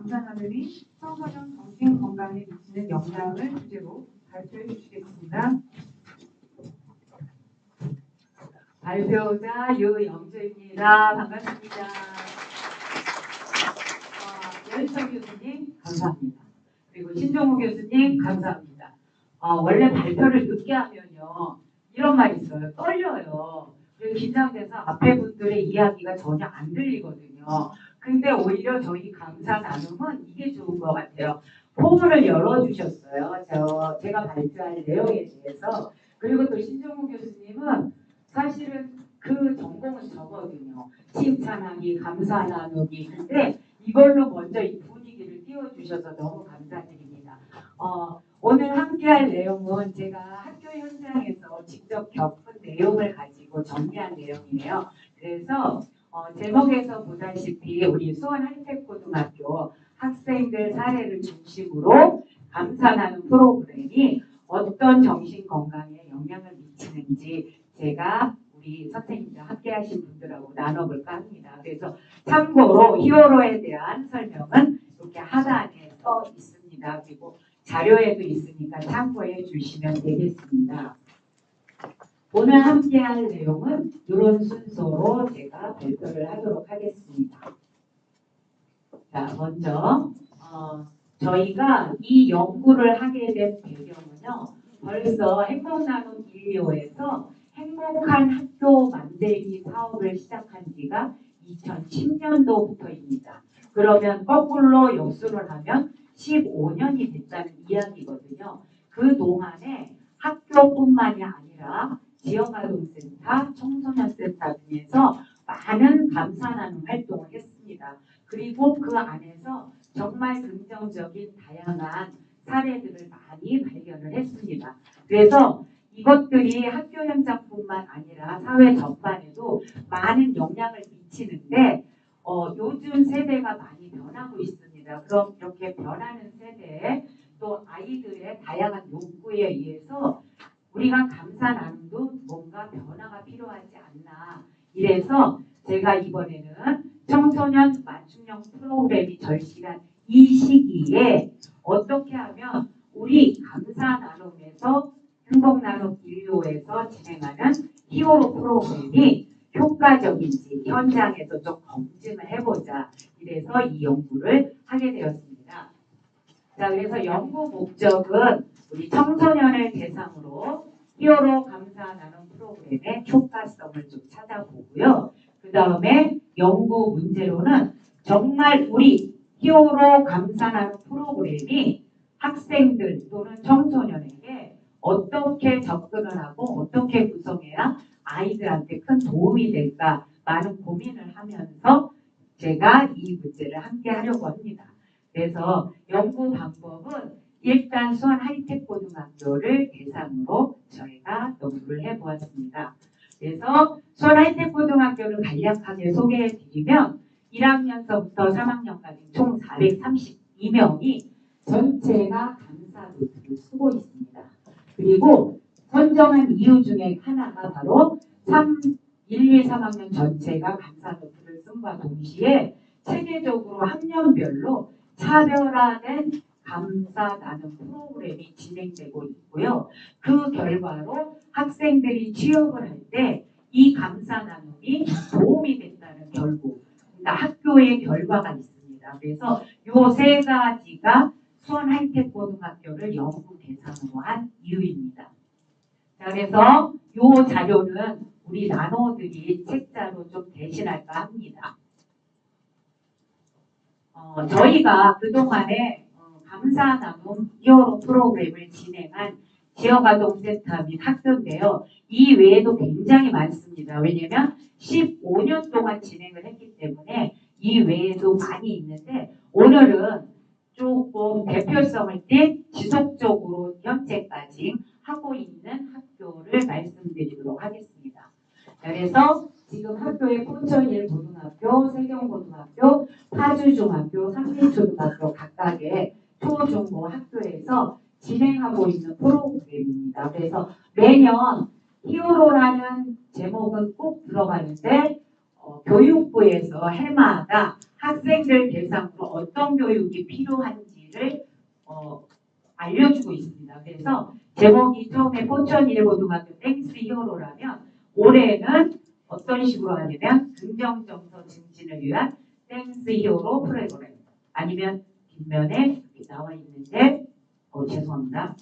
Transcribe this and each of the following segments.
감사나눔이 청소년 정신 건강에 미치는 영향을 주제로 발표해 주시겠습니다. 발표자 유영주입니다. 반갑습니다. 여희철 교수님 감사합니다. 그리고 신종우 교수님 감사합니다. 원래 발표를 늦게 하면요 이런 말 있어요. 떨려요. 그리고 긴장돼서 앞에 분들의 이야기가 전혀 안 들리거든요. 근데 오히려 저희 감사 나눔은 이게 좋은 것 같아요. 포문을 열어주셨어요. 제가 발표할 내용에 대해서. 그리고 또 신종우 교수님은 사실은 그 전공은 저거든요. 칭찬하기, 감사 나누기. 근데 이걸로 먼저 이 분위기를 띄워주셔서 너무 감사드립니다. 오늘 함께할 내용은 제가 학교 현장에서 직접 겪은 내용을 가지고 정리한 내용이에요. 그래서 제목에서 보다시피 우리 수원 하이텍고등학교 학생들 사례를 중심으로 감사 나눔 프로그램이 어떤 정신 건강에 영향을 미치는지 제가 우리 선생님과 함께 하신 분들하고 나눠볼까 합니다. 그래서 참고로 히어로에 대한 설명은 이렇게 하단에 써 있습니다. 그리고 자료에도 있으니까 참고해 주시면 되겠습니다. 오늘 함께 할 내용은 이런 순서로 제가 발표를 하도록 하겠습니다. 자, 먼저 저희가 이 연구를 하게 된 배경은요. 벌써 행복나눔 1호에서 행복한 학교 만들기 사업을 시작한 지가 2010년도부터입니다. 그러면 거꾸로 역수를 하면 15년이 됐다는 이야기거든요. 그 동안에 학교뿐만이 아니라 지역아동센터, 청소년센터 등에서 많은 감사나눔 활동을 했습니다. 그리고 그 안에서 정말 긍정적인 다양한 사례들을 많이 발견을 했습니다. 그래서 이것들이 학교 현장뿐만 아니라 사회 전반에도 많은 영향을 미치는데 요즘 세대가 많이 변하고 있습니다. 그럼 이렇게 변하는 세대에 또 아이들의 다양한 욕구에 의해서 우리가 감사 나눔도 뭔가 변화가 필요하지 않나. 이래서 제가 이번에는 청소년 맞춤형 프로그램이 절실한 이 시기에 어떻게 하면 우리 감사 나눔에서 행복나눔 1호에서 진행하는 히어로 프로그램이 효과적인지 현장에서 좀 검증을 해보자. 이래서 이 연구를 하게 되었습니다. 자, 그래서 연구 목적은 우리 청소년을 대상으로 히어로 감사 나눔 프로그램의 효과성을 좀 찾아보고요. 그 다음에 연구 문제로는 정말 우리 히어로 감사 나눔 프로그램이 학생들 또는 청소년에게 어떻게 접근을 하고 어떻게 구성해야 아이들한테 큰 도움이 될까 많은 고민을 하면서 제가 이 문제를 함께 하려고 합니다. 그래서 연구 방법은 일단 수원 하이텍고등학교를 대상으로 저희가 연구를 해보았습니다. 그래서 수원 하이텍고등학교를 간략하게 소개해드리면 1학년서부터 3학년까지 총 432명이 전체가 감사 노트를 쓰고 있습니다. 그리고 선정한 이유 중에 하나가 바로 1, 2, 3학년 전체가 감사 노트를 쓴과 동시에 체계적으로 학년별로 차별화된 감사 나눔 프로그램이 진행되고 있고요. 그 결과로 학생들이 취업을 할 때 이 감사 나눔이 도움이 된다는 결국, 그러니까 학교의 결과가 있습니다. 그래서 요 세 가지가 수원 하이텍고등학교를 연구 대상으로 한 이유입니다. 자, 그래서 요 자료는 우리 나노들이 책자로 좀 대신할까 합니다. 저희가 그동안에 감사 나눔 히어로 프로그램을 진행한 지역아동센터 및 학교인데요. 이 외에도 굉장히 많습니다. 왜냐하면 15년 동안 진행을 했기 때문에 이 외에도 많이 있는데 오늘은 조금 대표성을 띈 지속적으로 현재까지 하고 있는 학교를 말씀드리도록 하겠습니다. 그래서 지금 학교의 포천일 고등학교, 세경고등학교, 파주중학교, 삼리초등학교 각각의 초중고 학교에서 진행하고 있는 프로그램입니다. 그래서 매년 히어로라는 제목은 꼭 들어가는데 교육부에서 해마다 학생들 대상으로 어떤 교육이 필요한지를 알려주고 있습니다. 그래서 제목이 처음에 포천일고등학교 땡스 히어로라면 올해는 어떤 식으로 하냐면 긍정정서 증진을 위한 땡스 히어로 프로그램 아니면 뒷면에 여기 나와 있는데 죄송합니다.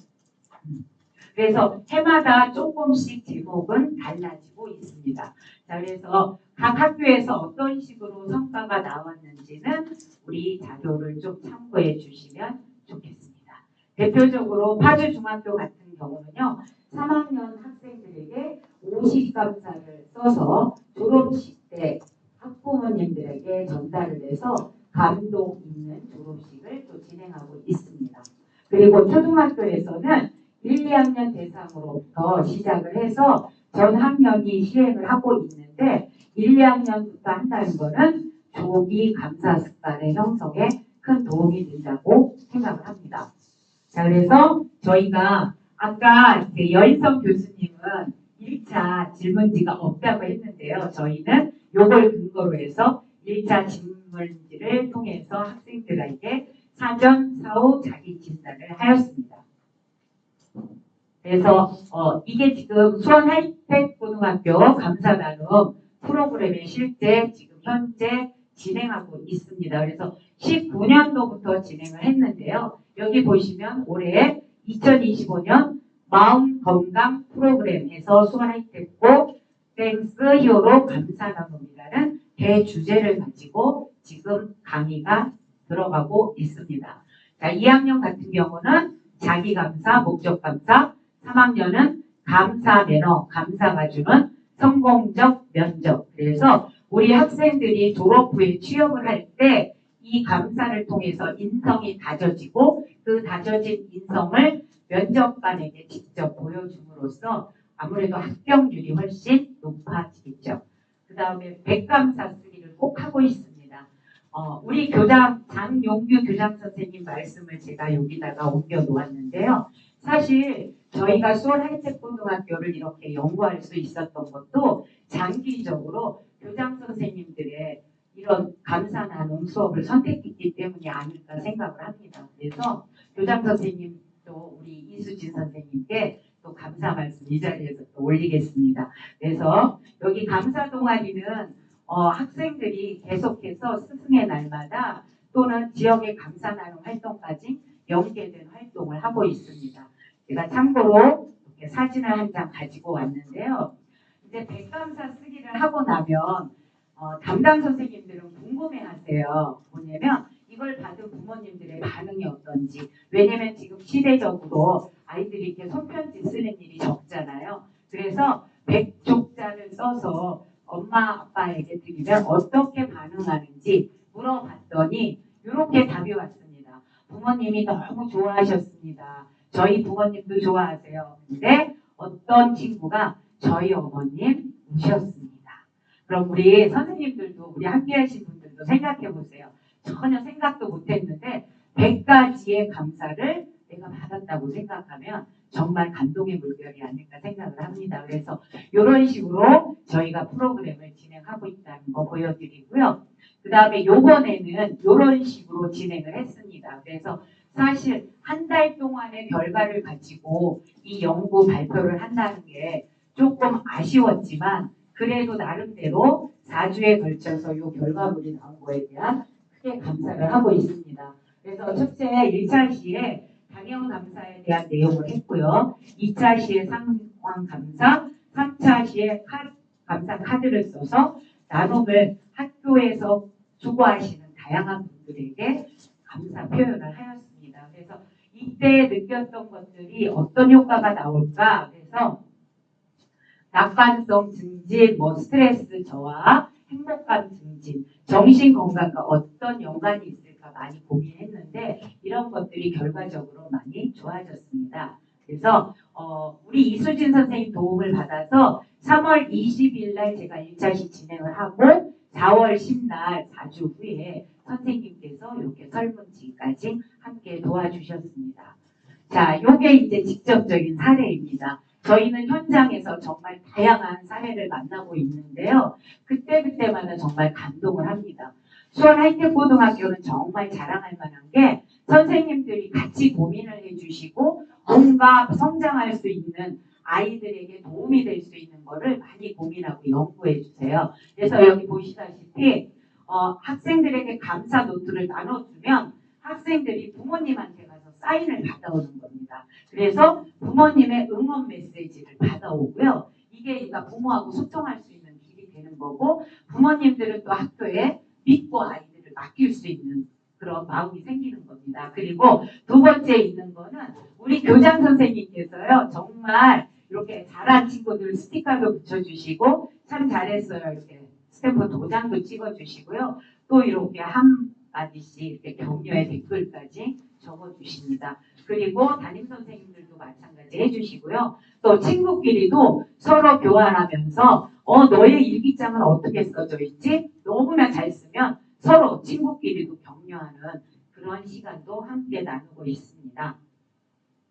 그래서 해마다 조금씩 제목은 달라지고 있습니다. 자, 그래서 각 학교에서 어떤 식으로 성과가 나왔는지는 우리 자료를 좀 참고해 주시면 좋겠습니다. 대표적으로 파주중학교 같은 경우는요. 3학년 학생들에게 50감사를 써서 졸업식 때 학부모님들에게 전달을 해서 감동 있는 졸업식을 또 진행하고 있습니다. 그리고 초등학교에서는 1, 2학년 대상으로부터 시작을 해서 전 학년이 시행을 하고 있는데 1, 2학년부터 한다는 것은 조기 감사 습관의 형성에 큰 도움이 된다고 생각을 합니다. 자, 그래서 저희가 아까 여인성 교수님은 1차 질문지가 없다고 했는데요. 저희는 이걸 근거로 해서 1차 질문지를 통해서 학생들에게 사전, 사후 자기 진단을 하였습니다. 그래서 이게 지금 수원 하이텍 고등학교 감사 나눔 프로그램에 실제 지금 현재 진행하고 있습니다. 그래서 19년도부터 진행을 했는데요. 여기 보시면 올해 2025년 마음 건강 프로그램에서 수원 하이텍고 땡스 히어로 감사 나눔이라는 대주제를 가지고 지금 강의가 들어가고 있습니다. 자, 2학년 같은 경우는 자기 감사, 목적 감사, 3학년은 감사 매너, 감사가 주는 성공적 면접. 그래서 우리 학생들이 졸업 후에 취업을 할 때 이 감사를 통해서 인성이 다져지고 그 다져진 인성을 면접관에게 직접 보여줌으로써 아무래도 합격률이 훨씬 높아지겠죠. 그 다음에 백감사 쓰기를 꼭 하고 있습니다. 우리 교장 장용규 교장 선생님 말씀을 제가 여기다가 옮겨 놓았는데요. 사실 저희가 수원 하이텍고등학교를 이렇게 연구할 수 있었던 것도 장기적으로 교장 선생님들의 이런 감사 나눔 수업을 선택했기 때문이 아닐까 생각을 합니다. 그래서 교장 선생님도 우리 이수진 선생님께 또 감사 말씀 이 자리에서 또 올리겠습니다. 그래서 여기 감사 동아리는 학생들이 계속해서 스승의 날마다 또는 지역의 감사 나눔 활동까지 연계된 활동을 하고 있습니다. 제가 참고로 이렇게 사진을 한 장 가지고 왔는데요. 이제 백감사 쓰기를 하고 나면 담당 선생님들은 궁금해하세요. 뭐냐면 이걸 받은 부모님들의 반응이 어떤지. 왜냐면 지금 시대적으로 아이들이 이렇게 손편지 쓰는 일이 적잖아요. 그래서 100쪽자를 써서 엄마 아빠에게 드리면 어떻게 반응하는지 물어봤더니 이렇게 답이 왔습니다. 부모님이 너무 좋아하셨습니다. 저희 부모님도 좋아하세요. 근데 어떤 친구가 저희 어머님 우셨습니다. 그럼 우리 선생님들도 우리 함께하신 분들도 생각해 보세요. 전혀 생각도 못했는데 100가지의 감사를 내가 받았다고 생각하면 정말 감동의 물결이 아닐까 생각을 합니다. 그래서 이런 식으로 저희가 프로그램을 진행하고 있다는 거 보여드리고요. 그 다음에 요번에는 이런 식으로 진행을 했습니다. 그래서 사실 한 달 동안의 결과를 가지고 이 연구 발표를 한다는 게 조금 아쉬웠지만 그래도 나름대로 4주에 걸쳐서 이 결과물이 나온 거에 대한 크게 감사를 하고 있습니다. 그래서 첫째 1차 시에 당형 감사에 대한 내용을 했고요. 2차 시에 상황 감사, 3차 시에 감사 카드를 써서 나눔을 학교에서 수고하시는 다양한 분들에게 감사 표현을 하였습니다. 그래서 이때 느꼈던 것들이 어떤 효과가 나올까? 그래서 낙관성 증진, 스트레스 저하, 행복감 증진, 정신 건강과 어떤 연관이 있을까 많이 고민했는데 이런 것들이 결과적으로 많이 좋아졌습니다. 그래서 우리 이수진 선생님 도움을 받아서 3월 20일 날 제가 1차시 진행을 하고 4월 10날 4주 후에 선생님께서 이렇게 설문지까지 함께 도와주셨습니다. 자, 요게 이제 직접적인 사례입니다. 저희는 현장에서 정말 다양한 사례를 만나고 있는데요. 그때그때마다 정말 감동을 합니다. 수원 하이텍고등학교는 정말 자랑할 만한 게 선생님들이 같이 고민을 해주시고 뭔가 성장할 수 있는 아이들에게 도움이 될 수 있는 거를 많이 고민하고 연구해 주세요. 그래서 여기 보시다시피 학생들에게 감사 노트를 나눠주면 학생들이 부모님한테 가서 사인을 받아오는 겁니다. 그래서 부모님의 응원 메시지를 받아오고요. 이게 그러니까 부모하고 소통할 수 있는 길이 되는 거고 부모님들은 또 학교에 믿고 아이들을 맡길 수 있는 그런 마음이 생기는 겁니다. 그리고 두 번째 있는 거는 우리 교장 선생님께서요. 정말 이렇게 잘한 친구들 스티커도 붙여주시고 참 잘했어요. 이렇게 스탬프 도장도 찍어주시고요. 또 이렇게 한마디씩 이렇게 격려의 댓글까지 적어주십니다. 그리고 담임 선생님들도 마찬가지 해주시고요. 또 친구끼리도 서로 교환하면서 너의 일기장은 어떻게 써져 있지? 너무나 잘 쓰면 서로 친구끼리도 격려하는 그런 시간도 함께 나누고 있습니다.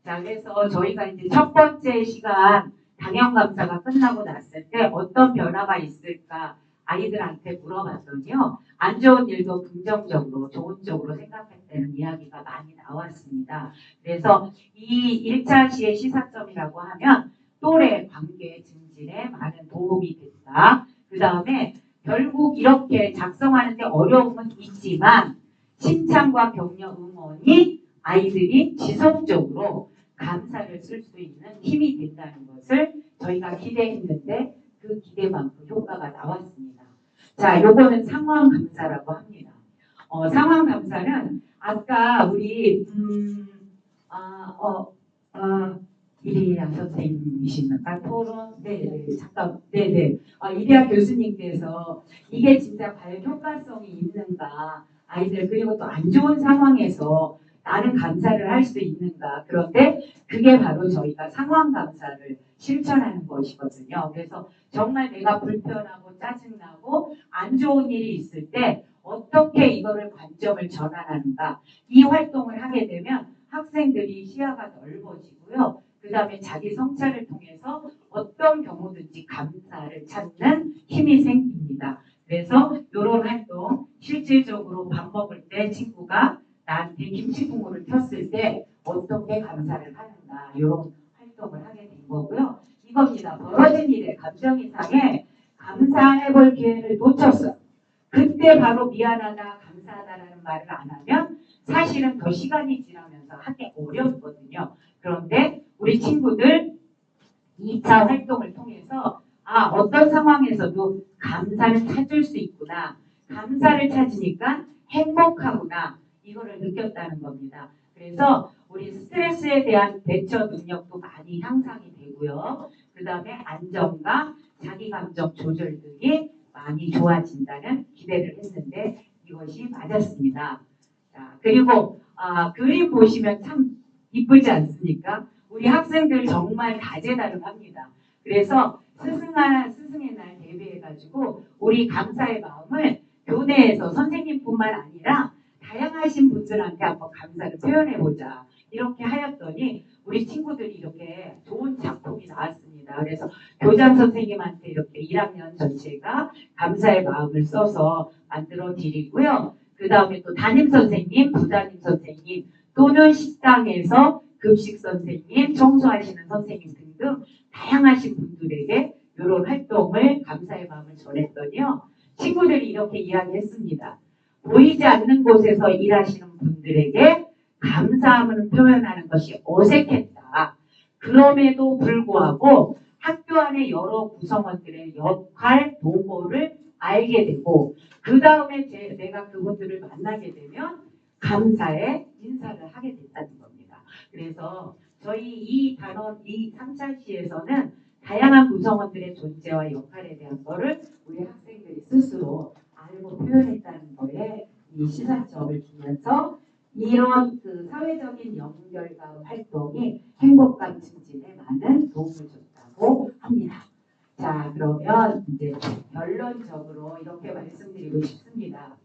자, 그래서 저희가 이제 첫 번째 시간 당연감사가 끝나고 났을 때 어떤 변화가 있을까 아이들한테 물어봤더니요. 안 좋은 일도 긍정적으로 좋은 쪽으로 생각했다는 이야기가 많이 나왔습니다. 그래서 이 1차 시의 시사점이라고 하면 또래 관계 증진에 많은 도움이 됐다. 그 다음에 결국 이렇게 작성하는데 어려움은 있지만 칭찬과 격려 응원이 아이들이 지속적으로 감사를 쓸 수 있는 힘이 된다는 것을 저희가 기대했는데 그 기대만큼 효과가 나왔습니다. 자, 요거는 상황감사라고 합니다. 상황감사는 아까 우리 이리야 선생님이십니까? 토론? 네, 잠깐, 네네. 이리야 교수님께서 이게 진짜 과연 효과성이 있는가? 아이들 그리고 또 안 좋은 상황에서 나는 감사를 할 수 있는가? 그런데 그게 바로 저희가 상황감사를 실천하는 것이거든요. 그래서 정말 내가 불편하고 짜증나고 안 좋은 일이 있을 때 어떻게 이거를 관점을 전환하는가? 이 활동을 하게 되면 학생들이 시야가 넓어지고요. 그 다음에 자기 성찰을 통해서 어떤 경우든지 감사를 찾는 힘이 생깁니다. 그래서 이런 활동 실질적으로 밥 먹을 때 친구가 나한테 김치 국물을 켰을 때 어떻게 감사를 하는가 이런 활동을 하게 된 거고요. 이겁니다. 벌어진 일에 감정 이상에 감사해볼 기회를 놓쳤어. 그때 바로 미안하다 감사하다라는 말을 안 하면 사실은 더 시간이 지나면서 하기 어렵거든요. 그런데 우리 친구들 2차 활동을 통해서 어떤 상황에서도 감사를 찾을 수 있구나. 감사를 찾으니까 행복하구나. 이거를 느꼈다는 겁니다. 그래서 우리 스트레스에 대한 대처 능력도 많이 향상이 되고요. 그 다음에 안정감, 자기감정 조절 등이 많이 좋아진다는 기대를 했는데 이것이 맞았습니다. 자, 그리고 그림 보시면 참 이쁘지 않습니까? 우리 학생들 정말 다재다능합니다. 그래서 스승의 날 대비해가지고 우리 감사의 마음을 교내에서 선생님뿐만 아니라 다양하신 분들한테 한번 감사를 표현해보자. 이렇게 하였더니 우리 친구들이 이렇게 좋은 작품이 나왔습니다. 그래서 교장 선생님한테 이렇게 1학년 전체가 감사의 마음을 써서 만들어 드리고요. 그 다음에 또 담임 선생님, 부담임 선생님 또는 식당에서 급식 선생님, 청소하시는 선생님 등등 다양하신 분들에게 이런 활동을 감사의 마음을 전했더니요. 친구들이 이렇게 이야기했습니다. 보이지 않는 곳에서 일하시는 분들에게 감사함을 표현하는 것이 어색했다. 그럼에도 불구하고 학교 안에 여러 구성원들의 역할, 노고를 알게 되고 그 다음에 내가 그분들을 만나게 되면 감사의 인사를 하게 됐다는 겁니다. 그래서 저희 이 단원, 이 3차 시에서는 다양한 구성원들의 존재와 역할에 대한 거를 우리 학생들이 스스로 알고 표현했다는 거에 이 시사점을 주면서 이런 그 사회적인 연결감 활동이 행복감 증진에 많은 도움을 줬다고 합니다. 자, 그러면 이제 결론적으로 이렇게 말씀드리고 싶습니다.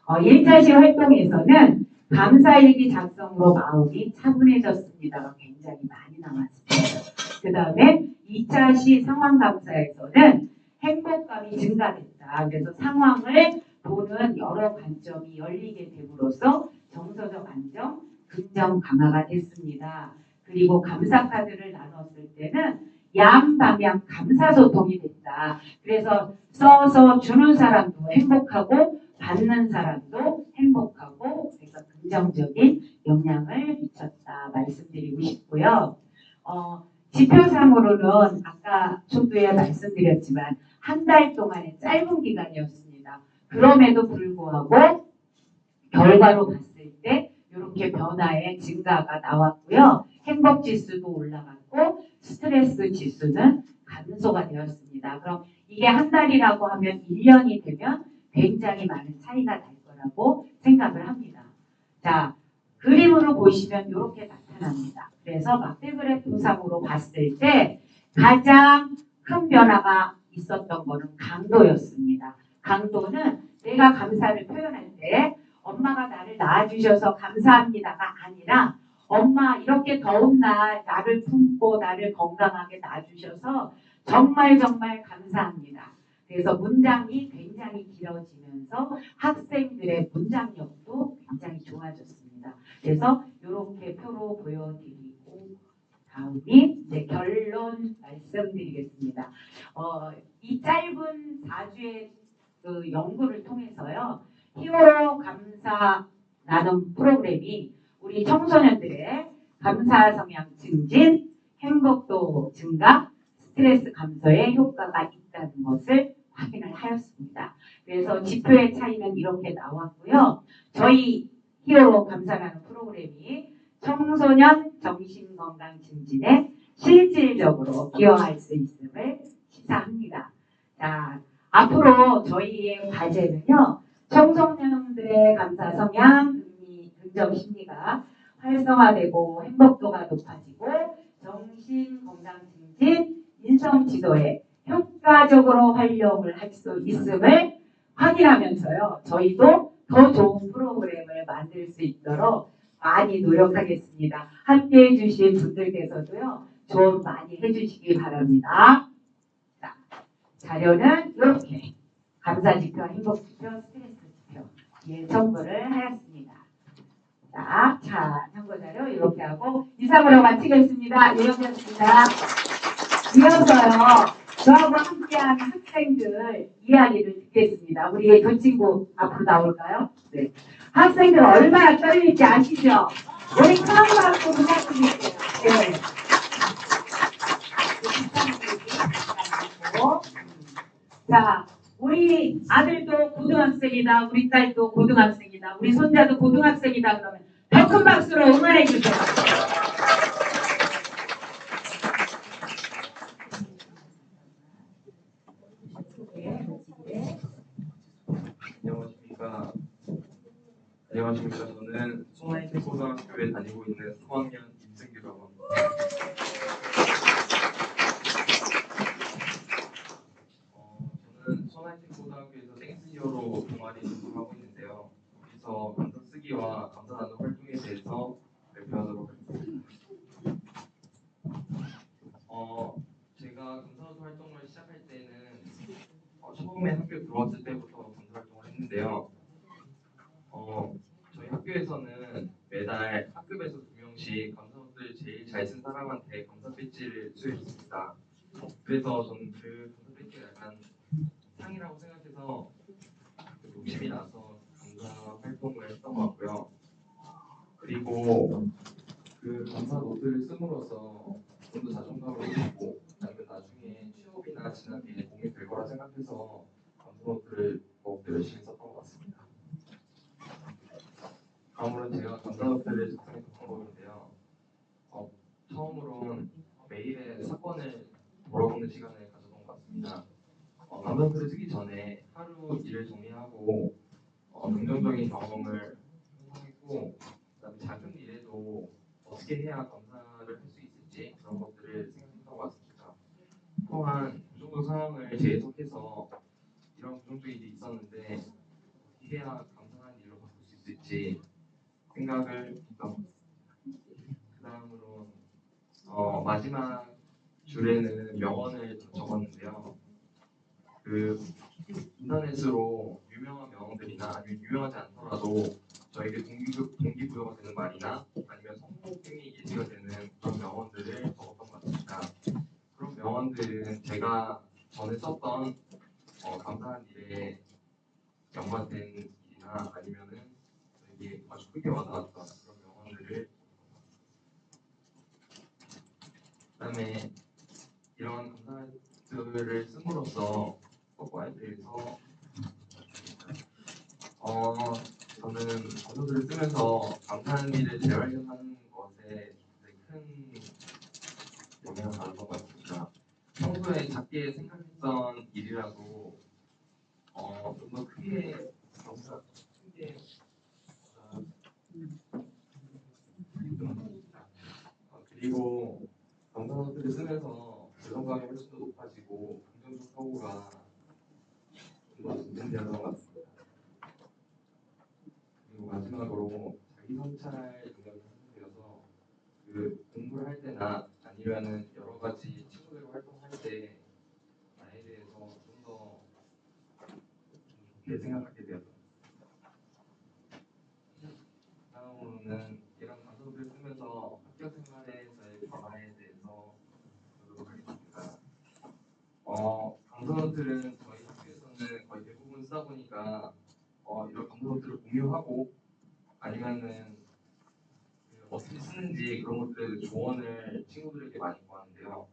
1차시 활동에서는 감사일기 작성으로 마음이 차분해졌습니다가 굉장히 많이 남았습니다. 그 다음에 2차 시 상황감사에서는 행복감이 증가됐다. 그래서 상황을 보는 여러 관점이 열리게 됨으로써 정서적 안정, 긍정 강화가 됐습니다. 그리고 감사 카드를 나눴을 때는 양방향 감사 소통이 됐다. 그래서 써서 주는 사람도 행복하고 받는 사람도 행복하고 그래서 긍정적인 영향을 미쳤다 말씀드리고 싶고요. 지표상으로는 아까 초두에 말씀드렸지만 한 달 동안의 짧은 기간이었습니다. 그럼에도 불구하고 결과로 봤을 때 이렇게 변화의 증가가 나왔고요. 행복 지수도 올라갔고 스트레스 지수는 감소가 되었습니다. 그럼 이게 한 달이라고 하면 1년이 되면 굉장히 많은 차이가 날 거라고 생각을 합니다. 자, 그림으로 보시면 이렇게 나타납니다. 그래서 막대 그래프상으로 봤을 때 가장 큰 변화가 있었던 거는 강도였습니다. 강도는 내가 감사를 표현할 때 엄마가 나를 낳아주셔서 감사합니다가 아니라 엄마 이렇게 더운 날 나를 품고 나를 건강하게 낳아주셔서 정말 정말 감사합니다. 그래서 문장이 굉장히 길어지면서 학생들의 문장력도 굉장히 좋아졌습니다. 그래서 이렇게 표로 보여드리고 다음이 이제 결론 말씀드리겠습니다. 이 짧은 4주의 그 연구를 통해서요. 히어로 감사 나눔 프로그램이 우리 청소년들의 감사 성향 증진, 행복도 증가, 스트레스 감소에 효과가 있다는 것을 확인을 하였습니다. 그래서 지표의 차이는 이렇게 나왔고요. 저희 히어로 감사 나눔 프로그램이 청소년 정신건강 증진에 실질적으로 기여할 수 있음을 시사합니다. 자, 앞으로 저희의 과제는요. 청소년들의 감사 성향, 긍정 심리가 활성화되고 행복도가 높아지고 정신건강 증진, 인성 지도에 효과적으로 활용을 할 수 있음을 확인하면서요. 저희도 더 좋은 프로그램을 만들 수 있도록 많이 노력하겠습니다. 함께해 주신 분들께서도요. 조언 많이 해주시기 바랍니다. 자, 자료는 이렇게 감사지표, 행복지표, 스트레스 지표 예, 첨부를 하였습니다. 자, 참고자료 이렇게 하고 이상으로 마치겠습니다. 이영이었습니다. 이어서요. 저하고 함께한 학생들 이야기를 듣겠습니다. 우리 그 친구 앞으로 나올까요? 네. 학생들 얼마나 떨릴지 아시죠? 우리 처음하고 부탁드릴게요. 네. 자, 우리 아들도 고등학생이다. 우리 딸도 고등학생이다. 우리 손자도 고등학생이다. 그러면 더 큰 박수로 응원해 주세요. 안녕하십니까. 저는 손아이템 고등학교에 다니고 있는 3학년 임승규라고 합니다. 저는 손아이템 고등학교에서 땡스 히어로 동아리 활동하고 있는데요. 여기서 감사 쓰기와 감사 나눔 활동에 대해서 발표하도록 하겠습니다. 제가 감사노트 활동을 시작할 때는 처음에 학교 들어왔을 때부터 감사 활동을 했는데요. 저희 학교에서는 매달 학급에서 2명씩 감사노트를 제일 잘 쓴 사람한테 감사 배지를 수여했습니다. 그래서 저는 그 감사 배지가 약간 상이라고 생각해서 욕심이 나서 감사 활동을 했던 것 같고요. 그리고 그 감사 노트를 씀으로써 좀 더 자존감을 얻고 아니면 나중에 취업이나 진학에 도움이 될 거라 생각해서 감사 노트를 더욱더 열심히 썼던 것 같습니다. 다음으로는 제가 감사 노트를 작성했던 방법인데요. 처음으로는 매일의 사건을 돌아보는 시간을 가져본 것 같습니다. 감사 노트를 쓰기 전에 하루 일을 정리하고 긍정적인 경험을 형성했고 그다음에 작은 일에도 어떻게 해야 감사를 할 수 있을지 그런 것들을 생각했던 것 같습니다. 또한 부정적 상황을 재해석해서 이런 부정적 일이 있었는데 어떻게 해야 감사한 일로 바꿀 수 있을지 생각을 했던 것 같습니다. 그 다음으로 마지막 줄에는 명언을 적었는데요. 그 인터넷으로 유명한 명언들이나 아니면 유명하지 않더라도 저에게 동기부여가 되는 말이나 아니면 성공행위 예시가 되는 그런 명언들을 적었던 것 같습니다. 그런 명언들은 제가 전에 썼던 감사한 일에 연관된 일이나 아니면은 저에게 아주 크게 와닿았던 그런 명언들을, 그다음에 이런 감사글을 씀으로써 그거에 대해서 저는 감사글을 쓰면서 감사한 일을 재활용하는 것에 큰 영향을 받았던 것 같습니다. 평소에 작게 생각했던 일이라도 좀 더 크게 그리고 감사노트를 쓰면서 자존감이 훨씬 더 높아지고 긍정적 사고가 좀 더 진전되는 것 같습니다. 그리고 마지막으로 자기 성찰 능력이 향상되어서 그 공부를 할 때나 아니면은 여러 가지 친구들과 활동할 때 나에 대해서 좀 더 좋게 생각하게 되었습니다. 다음으로는 이런 감정들을 쓰면서 학교 생활에서의 변화에 대해서 보도록 하겠습니다. 감정들은 저희 학교에서는 거의 대부분 쓰다 보니까 이런 감정들을 공유하고 아니면은 어떻게 쓰는지 그런 것들의 조언을 친구들에게 많이 구하는데요.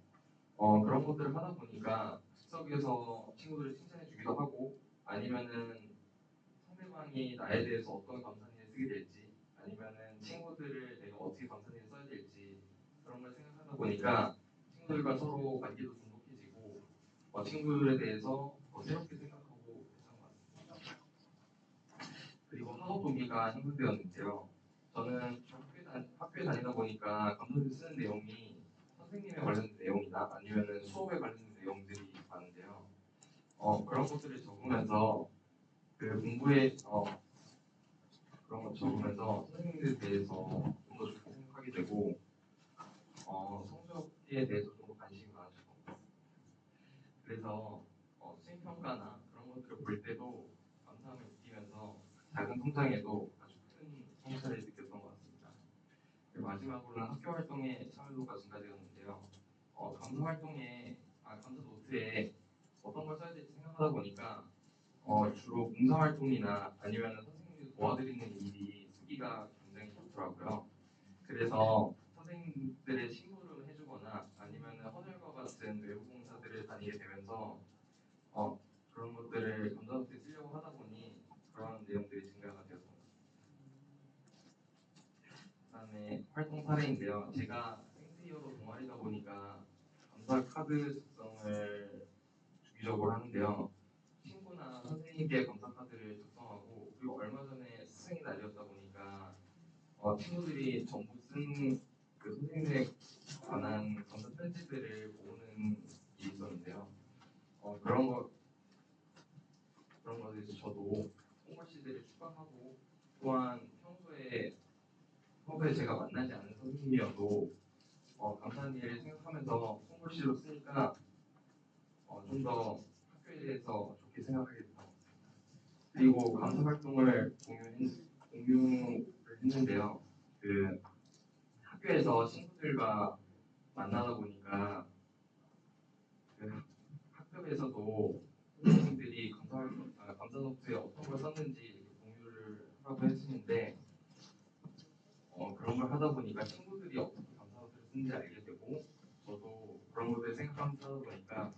그런 것들을 하다 보니까 즉석에서 친구들을 칭찬해 주기도 하고 아니면은 상대방이 나에 대해서 어떤 감탄을 쓰게 될지 아니면은 친구들을 내가 어떻게 감탄을 써야 될지 그런 걸 생각하다 보니까 친구들과 서로 관계도 돈독해지고 친구들에 대해서 더 새롭게 생각하고 했던 것 같습니다. 그리고 학업 동기가 형성되었는데요. 저는 학교에 다니다 보니까 감독을 쓰는 내용이 선생님에 관련된 내용이나 아니면은 수업에 관련된 내용들이 많은데요. 그런 것들을 적으면서 그 공부에 그런 걸 적으면서 선생님들에 대해서 좀 더 좋게 생각하게 되고 성적에 대해서 좀 더 관심이 많아졌던 것 같습니다. 그래서 수행평가나 그런 것들을 볼 때도 감사함을 느끼면서 작은 성장에도 아주 큰 성찰을 느꼈던 것 같습니다. 마지막으로는 학교 활동에 참여도가 증가되었는데요. 감사 활동에 감사 노트에 어떤 걸 써야 될지 생각하다 보니까 주로 봉사 활동이나 아니면 선생님들 도와드리는 일이 쓰기가 굉장히 좋더라고요. 그래서 선생님들의 심부름 해주거나 아니면 헌혈과 같은 외부 봉사들을 다니게 되면서 그런 것들을 감사 노트에 쓰려고 하다 보니 그런 내용들이 증가가 되었습니다. 그다음에 활동 사례인데요. 제가 생스히어로 동아리다 보니까 감사 카드 작성을 주기적으로 하는데요. 친구나 선생님께 감사 카드를 작성하고 그리고 얼마 전에 스승의 날이었다 보니까 친구들이 전부 쓴 그 선생님에 관한 감사 편지들을 모으는 일이 있었는데요. 그런 것에 저도 홍보시들을 추가하고 또한 평소에 제가 만나지 않은 선생님이어도 감사한 일을 생각하면서 홍보시로 쓰니까 좀 더 학교에 대해서 좋게 생각하게 됐던 것 같습니다. 그리고 감사 활동을 공유를 했는데요. 그 학교에서 친구들과 만나다 보니까 그 학급에서도 선생님들이 감사 노트에 어떤 걸 썼는지 공유를 하라고 했었는데 그런 걸 하다 보니까 친구들이 어떻게 감사 노트를 쓰는지 알게 되고 저도 그런 것들 생각하면서 하다 보니까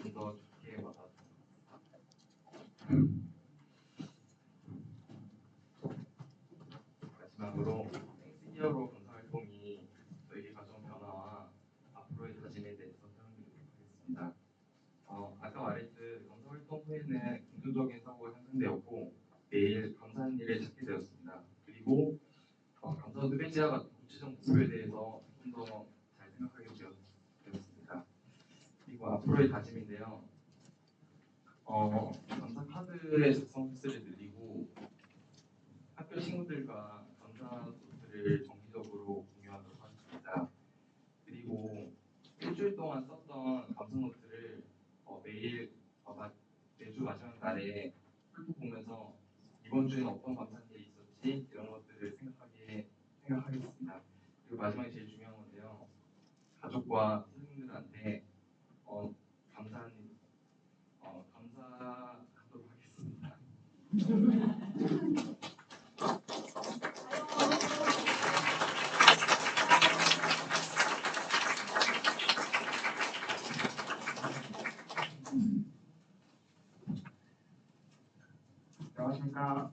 좀 더 좋게 와닿았던 마지막으로 생스히어로 감사 활동이 저에게 가져온 변화와 앞으로의 다짐에 대해서 설명드리도록 하겠습니다. 아까 말했듯 감사 활동 후에는 긍정적인 사고가 형성되었고 매일 감사한 일을 찾게 되었습니다. 그리고 감사 노트 배지와 같은 구체적 목표에 대해서 좀 더 잘 생각하게 되었습니다. 그리고 앞으로의 다짐인데요. 감사 카드의 작성 횟수를 늘리고 학교 친구들과 감사 노트를 정기적으로 공유하도록 하겠습니다. 그리고 이번 주에는 어떤 감사한 일이 있었지 이런 것들을 생각하겠습니다. 그리고 마지막에 제일 중요한 건데요. 가족과 선생님들한테 감사하도록 하겠습니다. 안녕하십니까.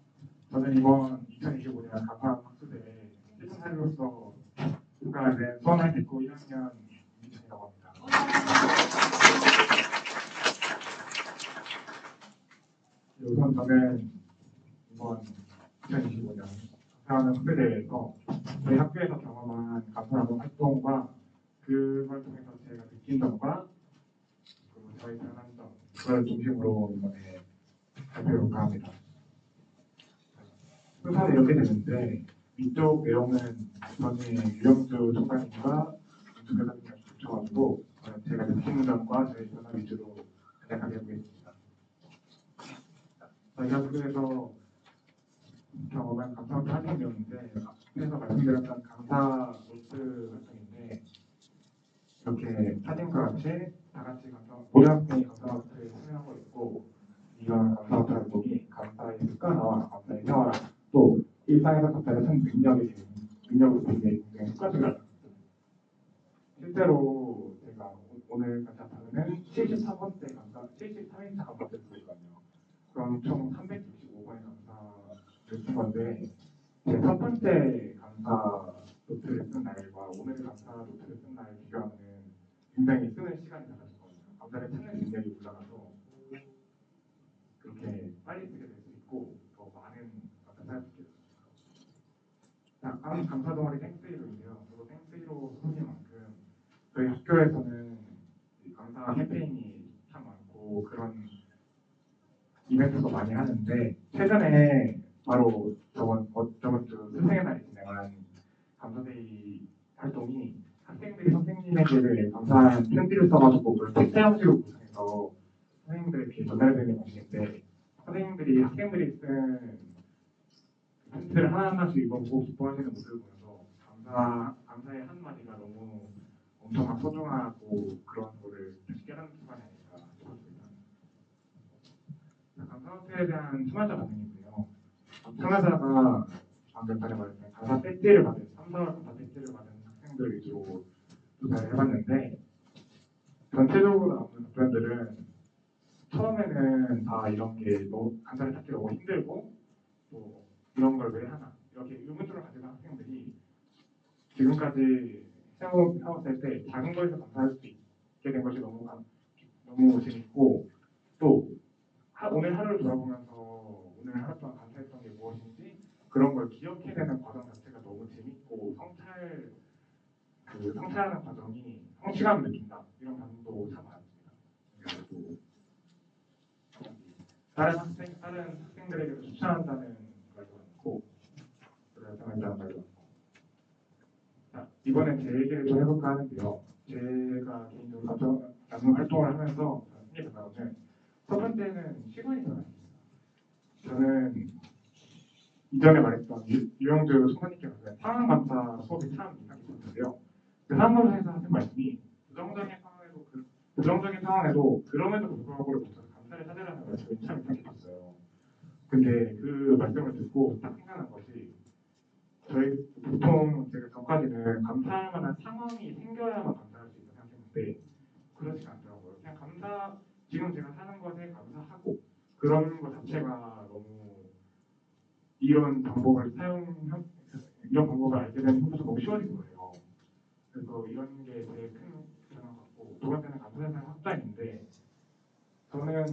저는 이번 2025년 간판 학습대회 실천사로서 국가대 수원을 듣고 1학년 이민철이라고 합니다. 우선 저는 이번 2025년 감사하는 학습대회에서 저희 학교에서 경험한 감사하는 활동과 그걸 통해서 제가 느낀 점과 그리고 저희 변한 점 그걸 중심으로 이번에 발표해볼까 합니다. 순서는 이렇게 되는데 이쪽 내용은 저희 유영주 총장님과 윤주 교사님과 붙여가지고 제가 느낀 점과 저희 변화 위주로 간략하게 해보겠습니다. 저희 학교에서 경험한 감사 활동이었는데 앞에서 말씀드렸던 감사 노트 활동인데 이렇게 사진과 같이 다 같이 모든 학생이 감사 노트에 참여하고 있고 이런 감사 노트 활동이 감사의 습관화와 감사의 생활화 또 일상에서 감사를 한 능력으로 굉장히 효과적이라는 실제로 제가 오늘 감사하는 73번째 감사, 73일차 감사를 쓰고 있거든요. 그럼 총 365번의 감사를 쓴 건데 제 첫 번째 감사 노트를 쓴 날과 오늘 감사 노트를 쓴 날 비교하면 굉장히 쓰는 시간이 달라졌거든요. 감사를 찾는 능력이 올라가서 그렇게 빨리 쓰게 될 수 있고 더 많은 감사를 할 수 있게 됐습니다. 다음 감사 동아리 땡스히로인데요. 저도 땡스히로 소속인 만큼 저희 학교에서는 감사 캠페인이 참 많고 그런 이벤트도 많이 하는데 최근에 바로 저번 주 스승의 날이 진행한 감사데이 활동이 학생들이 선생님에게 감사한 편지를 써가지고 그걸 택배 형식으로 구성해서 선생님들에게 전달해드리는 것인데 선생님들이 학생들이 쓴 편지를 하나하나씩 읽어보고 기뻐하시는 모습을 보면서 감사의 한마디가 너무 엄청난 소중하고 그런 거를 다시 깨닫는 순간이 아닐까 싶었습니다. 감사노트에 대한 참여자 반응인데요. 참여자가 방금 전에 말했던 감사 배지를 받은 3, 4월 감사 배지를 받은 학생들 위주로 조사를 해봤는데 전체적으로 나오는 답변들은 처음에는 이런 게 너무 감사를 찾기 너무 힘들고 또 이런 걸 왜 하나 이렇게 의문점을 가지는 학생들이 지금까지 해왔을 때 작은 거에서 감사할 수 있게 된 것이 너무 재밌고 또 오늘 하루를 돌아보면서 오늘 하루 동안 감사했던 게 무엇인지 그런 걸 기억해내는 과정 자체가 너무 재밌고 성찰하는 과정이 성취감을 느낀다 이런 반응도 참 많습니다. 그리고 다른 학생들에게도 추천한다는 말도 많고 그렇다는 말도 많고 자, 이번엔 제 얘기를 좀 해볼까 하는데요. 제가 개인적으로 감사 나눔 활동을 하면서 생긴 변화는 첫 번째는 시간이 변화입니다. 저는 이전에 말했던 유영주 총장님께 말했던 상황감사 수업이 참 인상 깊었는데요. 그 상황감사에서 하신 말씀이 부정적인 상황에도 그럼에도 불구하고를 못해서 감사를 찾으라는 말씀이 참 인상 깊었어요. 근데 그 말씀을 듣고 딱 생각난 것이 저희 보통 제가 전까지는 감사할 만한 상황이 생겨야만 감사할 수 있다고 생각했는데 그렇지가 않더라고요. 그냥 지금 제가 사는 것에 감사하고 그런 것 자체가 너무 이런 방법을 알게 된 후부터 너무 쉬워진 거예요. 그래서 이런 게 되게 큰 변화 같고 두 번째는 감사의 확장인데 저는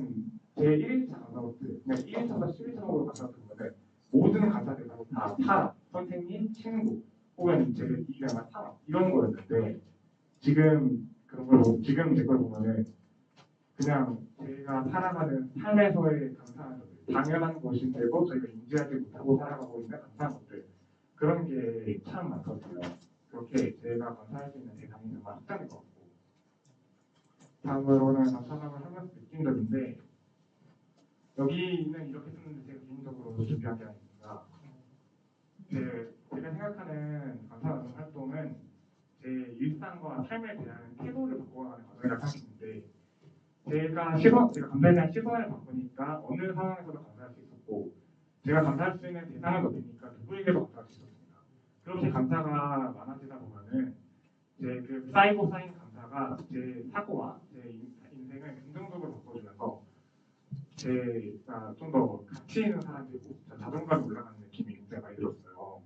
제 1일차 감사노트 그냥 1일차부터 11차로 감사노트 보면 모든 감사들이 다 사람, 선생님, 친구 혹은 제 이름과 사람 이런 거였는데 지금 제 걸 보면은 그냥 제가 살아가는 삶에서의 감사한 것들 당연한 것인데도 저희가 인지하지 못하고 살아가고 있는 감사한 것들 그런 게 참 많거든요. 그렇게 제가 감사할 수 있는 대상이 정말 확장될 것 같고 다음으로는 감사함을 하면서 느낀 점인데 여기는 이렇게 쓰는데 제가 전문적으로 준비한 게 아닙니다. 제가 생각하는 감사 나눔 활동은 제 일상과 삶에 대한 태도를 바꿔가는 과정이라고 생각했는데 제가 감사에 대한 시선을 바꾸니까 어느 상황에서도 감사할 수 있었고 제가 감사할 수 있는 대상을 넓히니까 누구에게도 감사할 수 있었습니다. 그렇게 감사가 많아지다 보면은 제 그 쌓이고 쌓인 감사가 제 사고와 제 인생을 긍정적으로 바꿔주면서 제가 좀 더 가치 있는 사람이 되고 자존감이 올라가는 느낌이 굉장히 많이 들었어요.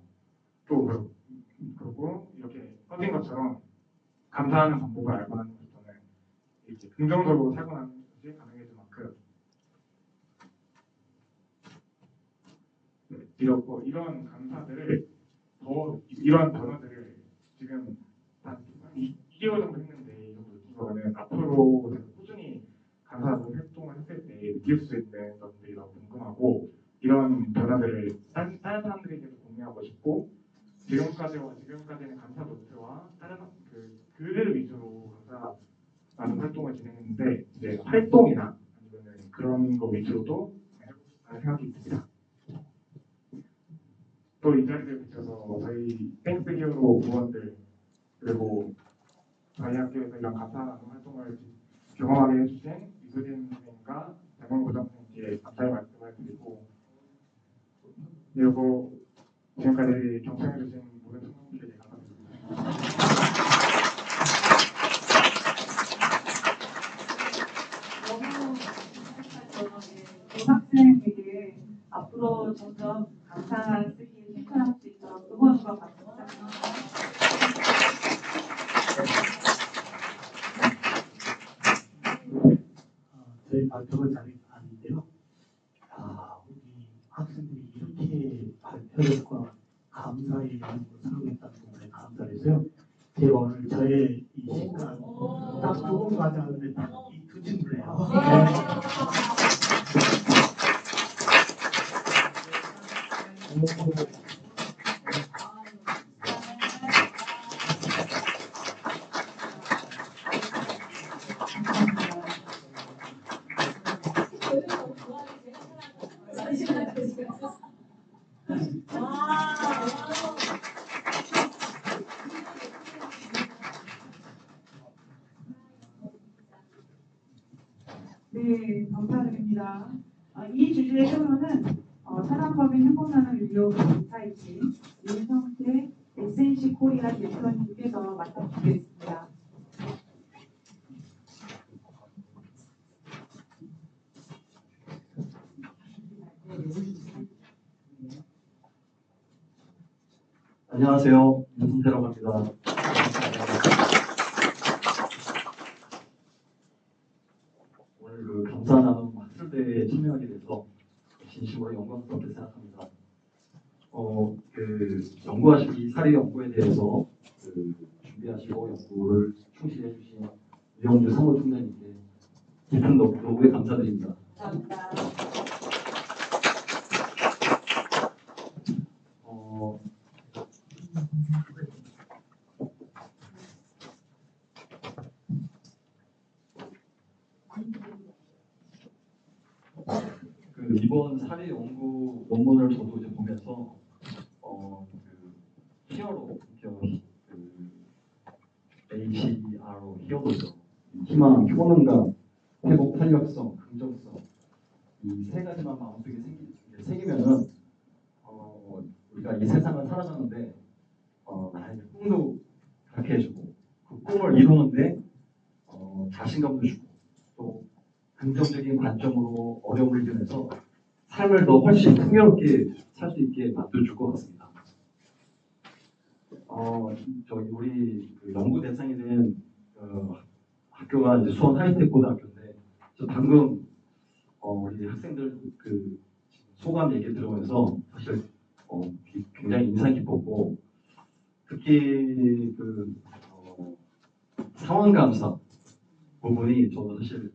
또 그리고 이렇게 써진 것처럼 감사하는 방법을 알고 나는 것부터는 이렇게 긍정적으로 살고 나는 것이 가능해질 만큼 이런 감사들을 이런 변화들을 지금 한 2개월 정도 했는데 이 정도 느낀 거는 앞으로 제가 꾸준히 감사하는 활동을 했을 때 느낄 수 있는 점들이 너무 궁금하고 이런 변화들을 다른 사람들에게도 공유하고 싶고 지금까지는 감사 노트와 다른 그 글을 위주로 감사하는 활동을 진행했는데 이제 활동이나 아니면 그런 거 위주로도 해보고 생각이 있습니다. 또 이 자리를 비춰서 저희 땡스 히어로 부원들 그리고 저희 학교에서 이런 감사하는 활동을 경험하게 해주신 이수진 선생님과 장원구 선생님께 감사의 말씀을 드리고 그리고 지금까지 경청해주신 모든 청중들에게 감사드립니다. 너무 학생에게 앞으로 점점 감사 쓰기 실천할 수 있도록 응원과 박수 부탁드립니다. 저희 발표가 잘 아닌데요. 우리 학생들이 이렇게 발표력과 감사의 마음으로 사용했다는 부분에 감사해서요. 제가 오늘 저의 이 시간 딱 2번 가져왔는데 딱 이 두 친구네요. 네, 감사드립니다. 이 주제의 결론은 사랑법인 행복나눔 유료 사이트 윤성태 SNC 코리아 대표님께서 맡아주시겠습니다. 안녕하세요. 윤성태라고 합니다. 오늘 그 감사 나눔 학술대회에 참여하게 돼서 진심으로 영광스럽게 생각합니다. 그 연구하신 이 사례 연구에 대해서 준비하시고 연구를 충실히 해주신 유영주 사무총장님께 깊은 노고에 감사드립니다. 감사합니다. 이번 사례 연구 논문을 저도 이제 보면서 히어로 HERO 히어로죠. 희망, 효능감, 회복 탄력성, 긍정성 이 세 가지만 마음속에 새기면은 우리가 이 세상을 살아가는데 나의 꿈도 갖게 해주고 그 꿈을 이루는데 자신감도 주고 또 긍정적인 관점으로 어려움을 이겨내서 삶을 더 훨씬 풍요롭게 살 수 있게 만들어줄 것 같습니다. 저희 우리 그 연구 대상이 된 학교가 이제 수원 하이텍 고등학교인데 저 방금 우리 학생들 그 소감 얘기 들으면서 사실 굉장히 인상 깊었고 특히 그 상황 감사 부분이 저도 사실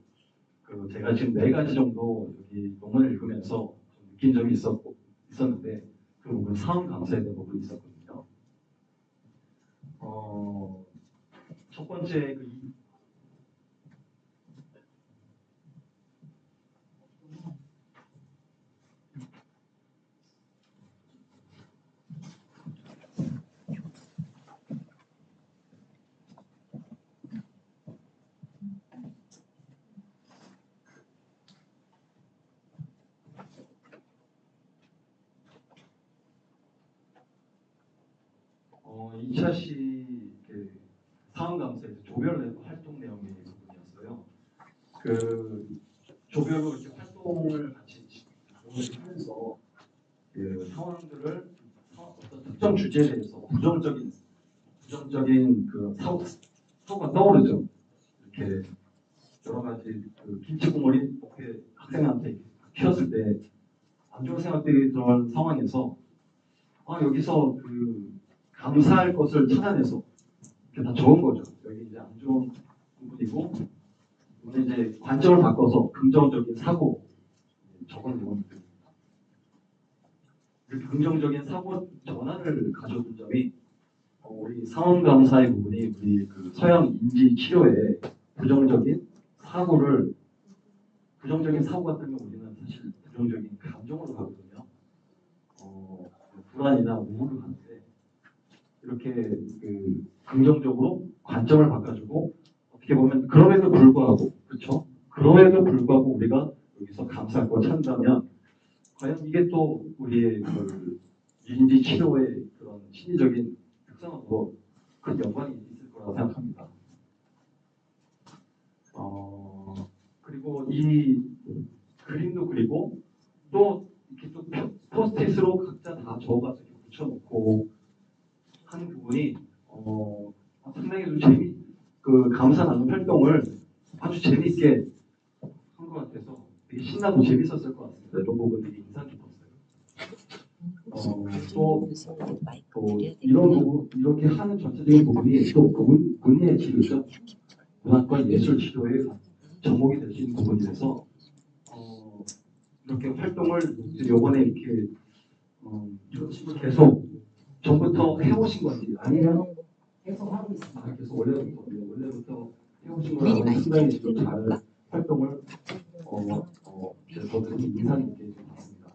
제가 지금 4가지 정도 여기 논문을 읽으면서 느낀 점이 있었는데 그 부분 상황 감사에 대한 부분이 있었거든요. 첫 번째 2차 시 상황감사에서 조별 활동 내용의 부분이었어요. 그 조별로 이렇게 활동을 같이 하면서 그 상황들을 어떤 특정 주제에 대해서 부정적인 그 사고가 떠오르죠. 이렇게 여러 가지 그 김치 국물이 이렇게 학생한테 튀었을 때 안 좋은 생각들이 들어온 상황에서 여기서 그 감사할 것을 찾아내서 이렇게 다 적은 거죠. 여기 이제 안 좋은 부분이고 오늘 이제 관점을 바꿔서 긍정적인 사고 적은 내용입니다. 그 긍정적인 사고 전환을 가져온 점이 우리 상황 감사의 부분이 우리 그 서양 인지 치료에 부정적인 사고가 뜨면 우리는 사실 부정적인 감정으로 가거든요. 불안이나 우울을 가는데 이렇게 그 긍정적으로 관점을 바꿔주고 어떻게 보면 그럼에도 불구하고 그렇죠? 그럼에도 불구하고 우리가 여기서 감사할 걸 찾는다면 과연 이게 또 우리의 그 인지 치료의 그런 심리적인 특성하고 큰 연관이 있을 거라고 생각합니다. 그리고 이 그림도 그리고 또 이렇게 또 포스트잇으로 각자 다 적어가서 이렇게 붙여놓고 하는 부분이 상당히 좀 그 감사 나눔 활동을 아주 재미있게 한 것 같아서 되게 신나고 재밌었을 것 같습니다. 이런 부분 되게 인상 깊었어요. 또 이런 부분 이렇게 하는 전체적인 부분이 또 문예 치료죠. 문학과 예술 치료의 접목이 될 수 있는 부분이라서 이렇게 활동을 요번에 이렇게 이런 식으로 계속 전부터 해오신 건지 아니면 계속 하고 있습니다. 계속 원래부터 해오신 거라면 상당히 지금 잘 활동을 저도 인상 깊게 좀 봤습니다.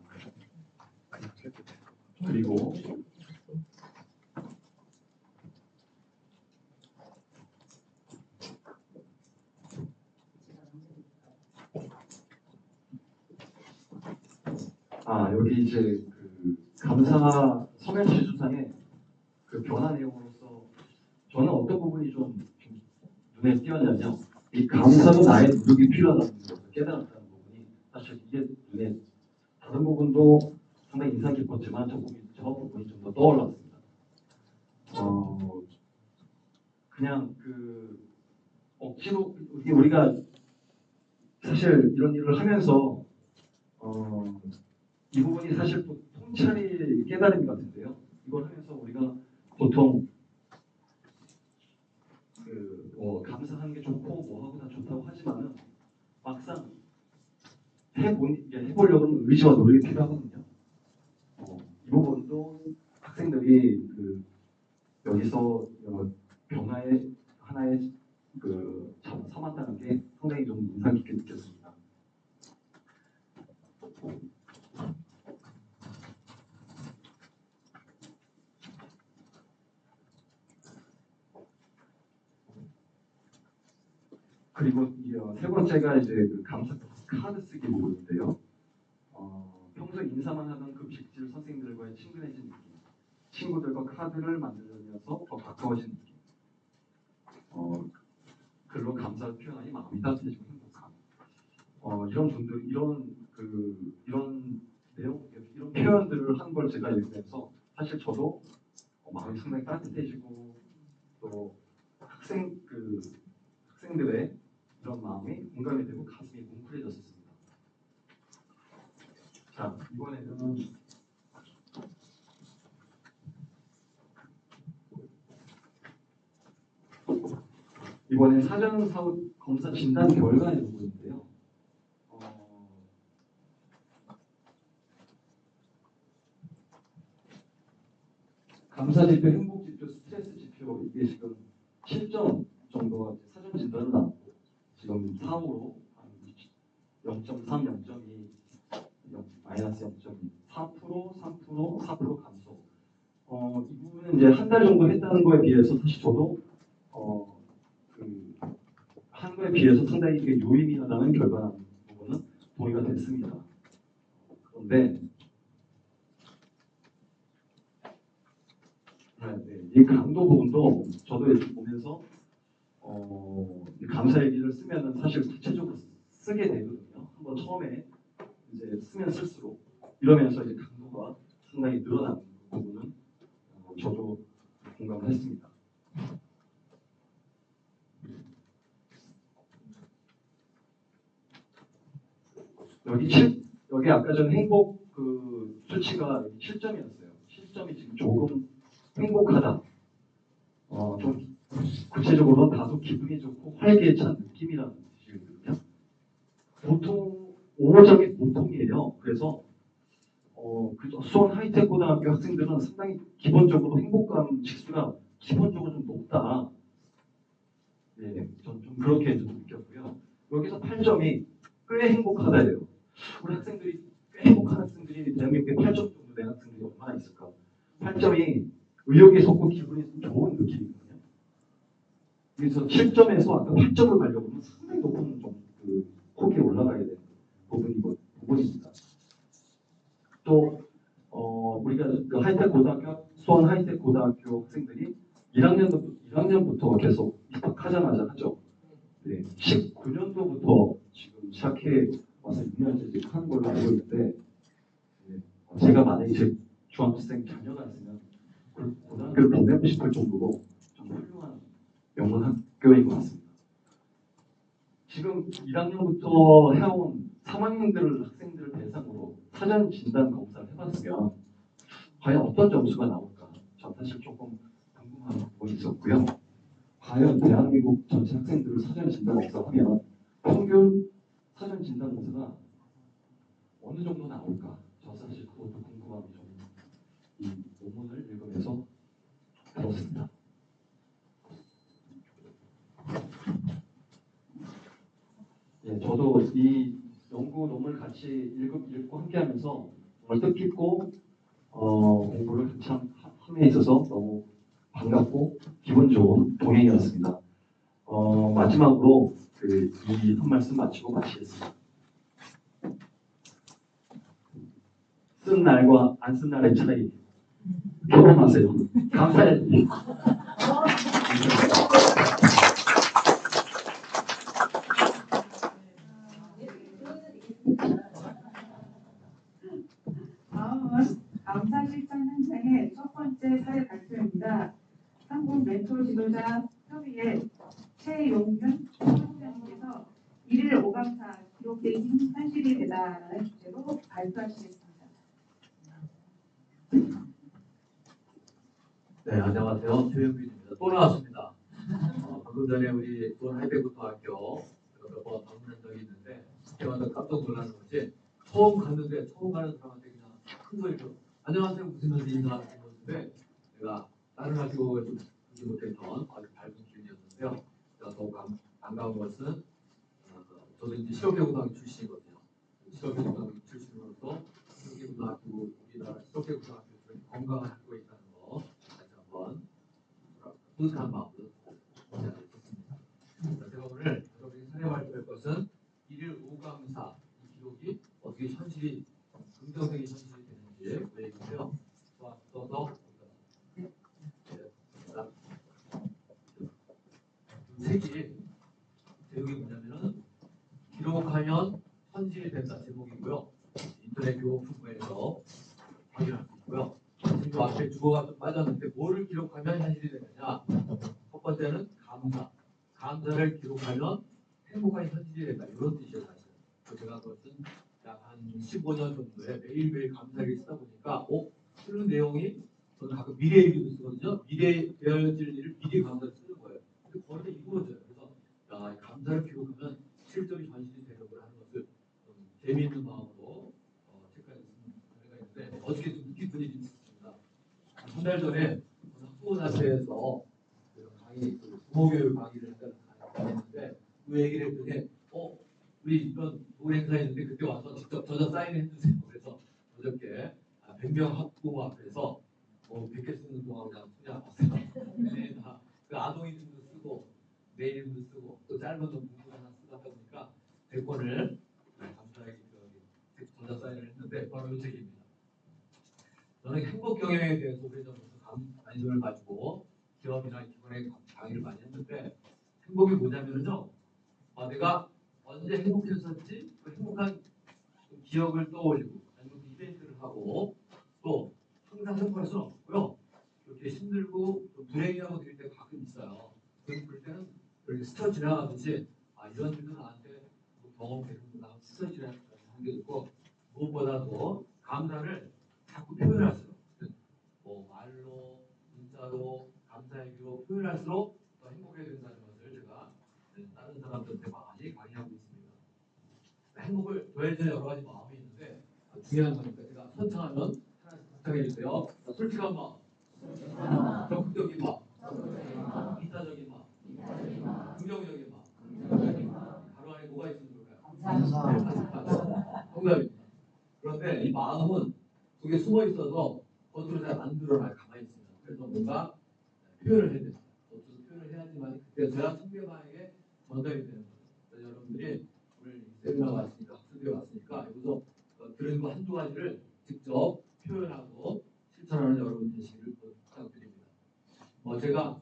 그리고 여기 이제 그 감사 서면 지주상의 그 변화 내용으로서 저는 어떤 부분이 좀 눈에 띄었냐면 이 감사도 나의 노력이 필요하다는 것을 깨달았다는 부분이 사실 이게 눈에 다른 부분도 상당히 인상 깊었지만 저 부분이 좀 더 떠올랐습니다. 그냥 그 억지로 우리가 사실 이런 일을 하면서 이 부분이 사실 또 통찰이 깨달음 같은데요. 이걸 하면서 우리가 보통 감사하는 게 좋고 뭐하고 다 좋다고 하지만은 막상 해보려고는 의지와 노력이 필요하거든요. 이 부분도 학생들이 여기서 변화의 하나의 삼았다는 게 상당히 좀 인상 깊게 느꼈습니다. 그리고 세 번째가 이제 그 감사 카드 쓰기 부분인데요. 평소 인사만 하던 급식실 선생님들과의 친근해진 느낌, 친구들과 카드를 만들면서 더 가까워진 느낌, 글로 감사를 표현하니 마음이 따뜻해지고 행복함. 이런 내용, 이런 표현들을 한 걸 제가 읽으면서 사실 저도 마음이 상당히 따뜻해지고 또 학생들의 이런 마음이 공감이 되고 가슴이 뭉클해졌습니다. 자, 이번에 사전 사후 검사 진단 결과의 부분인데요. 감사 지표, 행복 지표, 스트레스 지표 이게 지금 7점 정도가 사전 진단을 나왔고 지금 사후로 0.3, 0.2, 마이너스 0.2, 4%, 3%, 4% 감소. 이 부분은 이제 한 달 정도 했다는 거에 비해서 사실 저도 한 거에 비해서 상당히 이게 요인이라는 결과 부분은 동의가 됐습니다. 그런데 이 강도 부분도 저도 이렇게 보면서 이 감사 일기를 쓰면은 사실 구체적으로 쓰게 되거든요. 한번 처음에 이제 쓰면 쓸수록 이러면서 이제 강도가 상당히 늘어나는 부분은 저도 공감을 했습니다. 여기 아까 전 행복 그 수치가 7점이었어요. 7점이 지금 조금 행복하다. 좀 구체적으로 다소 기분이 좋고 활기에 찬 느낌이라는 뜻이거든요. 보통 5점이 보통이에요. 그래서 그 수원 하이텍 고등학교 학생들은 상당히 기본적으로 행복감 지수가 기본적으로 좀 높다. 예, 전 좀 그렇게 좀 느꼈고요. 여기서 8점이 꽤 행복하다예요. 우리 학생들이 꽤 행복한 학생들이 대한민국에 8점 정도 된 학생들이 얼마나 있을까? 8점이 의욕이 솟고 기분이 좀 좋은 느낌이거든요. 그래서 7점에서 아까 8점을 가려고 하면 상당히 높은 그 폭에 올라가야 되는 부분입니다. 또 우리가 그 하이텍 고등학교 수원 하이텍 고등학교 학생들이 1학년부터 계속 입학하자마자 하죠. 네, 19년도부터 지금 시작해 와서 6년째 지금 하는 걸로 알고 있는데 네, 제가 만약에 제 중학생 자녀가 있으면 고등학교를 보내고 싶을 정도로 좀 훌륭한 명문 학교인 것 같습니다. 지금 1학년부터 해온 3학년들 학생들을 대상으로 사전 진단 검사를 해봤으면 과연 어떤 점수가 나올까? 저 사실 조금 궁금한 부분이 있었고요. 과연 대한민국 전체 학생들을 사전 진단 검사하면 평균 사전 진단 검사가 어느 정도 나올까? 저 사실 그것도 궁금함이 좀 이 논문을 읽으면서 들었습니다. 예, 저도 이 연구 논문을 같이 읽고 함께하면서 정말 뜻깊고 공부를 같이 함에 있어서 너무 반갑고 기분 좋은 동행이었습니다. 마지막으로 이 한 말씀 마치고 마치겠습니다. 쓴 날과 안 쓴 날의 차이 경험하세요. 감사해요. 다음은 감사 실천 현장의 첫 번째 사례 발표입니다. 한국 멘토 지도자 협의회 최용윤 사무장님께서 1일 5감사 기록된 현실이 되다라는 주제로 발표하시겠습니다. 네, 안녕하세요. 최용균입니다. 또 나왔습니다. 방금 전에 우리 수원 하이텍고등학교 몇 번 방문한 적이 있는데 그때마다 깜짝 놀라는 것이 처음 갔는데 처음 가는 사람한테 그냥 큰 소리로 안녕하세요 웃으면서 인사하는 건데 제가 다른 학교 좀 보지 못했던 아주 밝은 기운이었는데요. 제가 더욱 반가운 것은 저도 이제 실업계고등학교 출신이거든요. 실업계고등학교 출신으로서 실업계고등학교 우리나라 실업계고등학교들은 건강한 학교가 있다는 거 다시 한번 뿌듯한 마음으로 했습니다. 제가 오늘 여러분이 사례 발표할 것은 1일 5감사 이 기록이 어떻게 현실이 긍정적인 현실이 되는지 그 얘기인데요. 써서 책이 제목이 뭐냐면은 기록하면 현실이 된다 제목이고요. 인터넷 교육부에서 확인할 수 있고요. 지금 앞에 주어가 좀 빠졌는데 뭐를 기록하면 현실이 되느냐? 첫 번째는 감사. 감사를 기록하면 행복한 현실이 된다. 이런 뜻이에요. 사실. 제가 그것은 약 한 15년 정도에 매일매일 감사를 쓰다 보니까 쓰는 내용이 저는 가끔 미래 얘기도 쓰거든요. 미래 되어질 일을 미리 감사를 쓰는 거예요. 근데 거의 다 이루어져요. 그래서 감사를 기록하면 실적이 현실이 되려고 하는 것을 재미있는 마음으로 체크할 수 있는데 어떻게 좀 느낀 분이 있습니다. 한 달 전에 학부모한테서 강의, 부모교육 강의를 했는데 그 얘기를 했더니 우리 이런 노 행사했는데 그때 와서 직접 저자 사인을 해주세요. 그래서 어저께 100명 학부모 앞에서 100개 쓰는 동안 그냥 그냥 왔어요. 그 아동 이름도 쓰고 내 이름도 쓰고 또 짧은 문구 하나 쓰다 보니까 100권을 감사하게 저자 사인을 했는데 바로 이 책입니다. 저는 행복 경영에 대해서 오래전부터 관심을 가지고 기업이나 기관에 강의를 많이 했는데 행복이 뭐냐면요. 내가 언제 행복했었지? 그 행복한 기억을 떠올리고 아니면 그 이벤트를 하고 또 항상 행복할 수는 없고요. 이렇게 힘들고 좀 불행이라고 느낄 때가 가끔 있어요. 그럴 때는 이렇게 스쳐 지나가듯이 이런 일도 나한테 경험되는구나 스쳐 지나가는 게 있고 무엇보다도 감사를 자꾸 표현할수록 말로 문자로 감사하기로 표현할수록 더 행복해진다는 것을 제가 다른 사람들한테 많이 강의하고 있습니다. 행복을 더해지는 여러 가지 마음이 있는데 중요한 거니까 제가 선창하면 하나씩 부탁해 주세요. 솔직한 마음, 적극적인 마음, 이타적인 마음, 긍정적인 마음. 바로 안에 뭐가 있으면 좋을까요? 감사. 정답입니다. 그런데 이 마음은 속에 숨어 있어서 겉으로 잘 안 드러나요. 가만히 있으면. 그래서 뭔가 표현을 해야 됩니다. 겉으로 표현을 해야지만 그때서야 상대방에게 전달이 되는 거예요. 그래서 여러분들이 오늘 세미나 왔으니까 학습에 왔으니까 여기서 들은 거 한두 가지를 직접 표현하고 실천하는 여러분 되시기를 부탁드립니다. 제가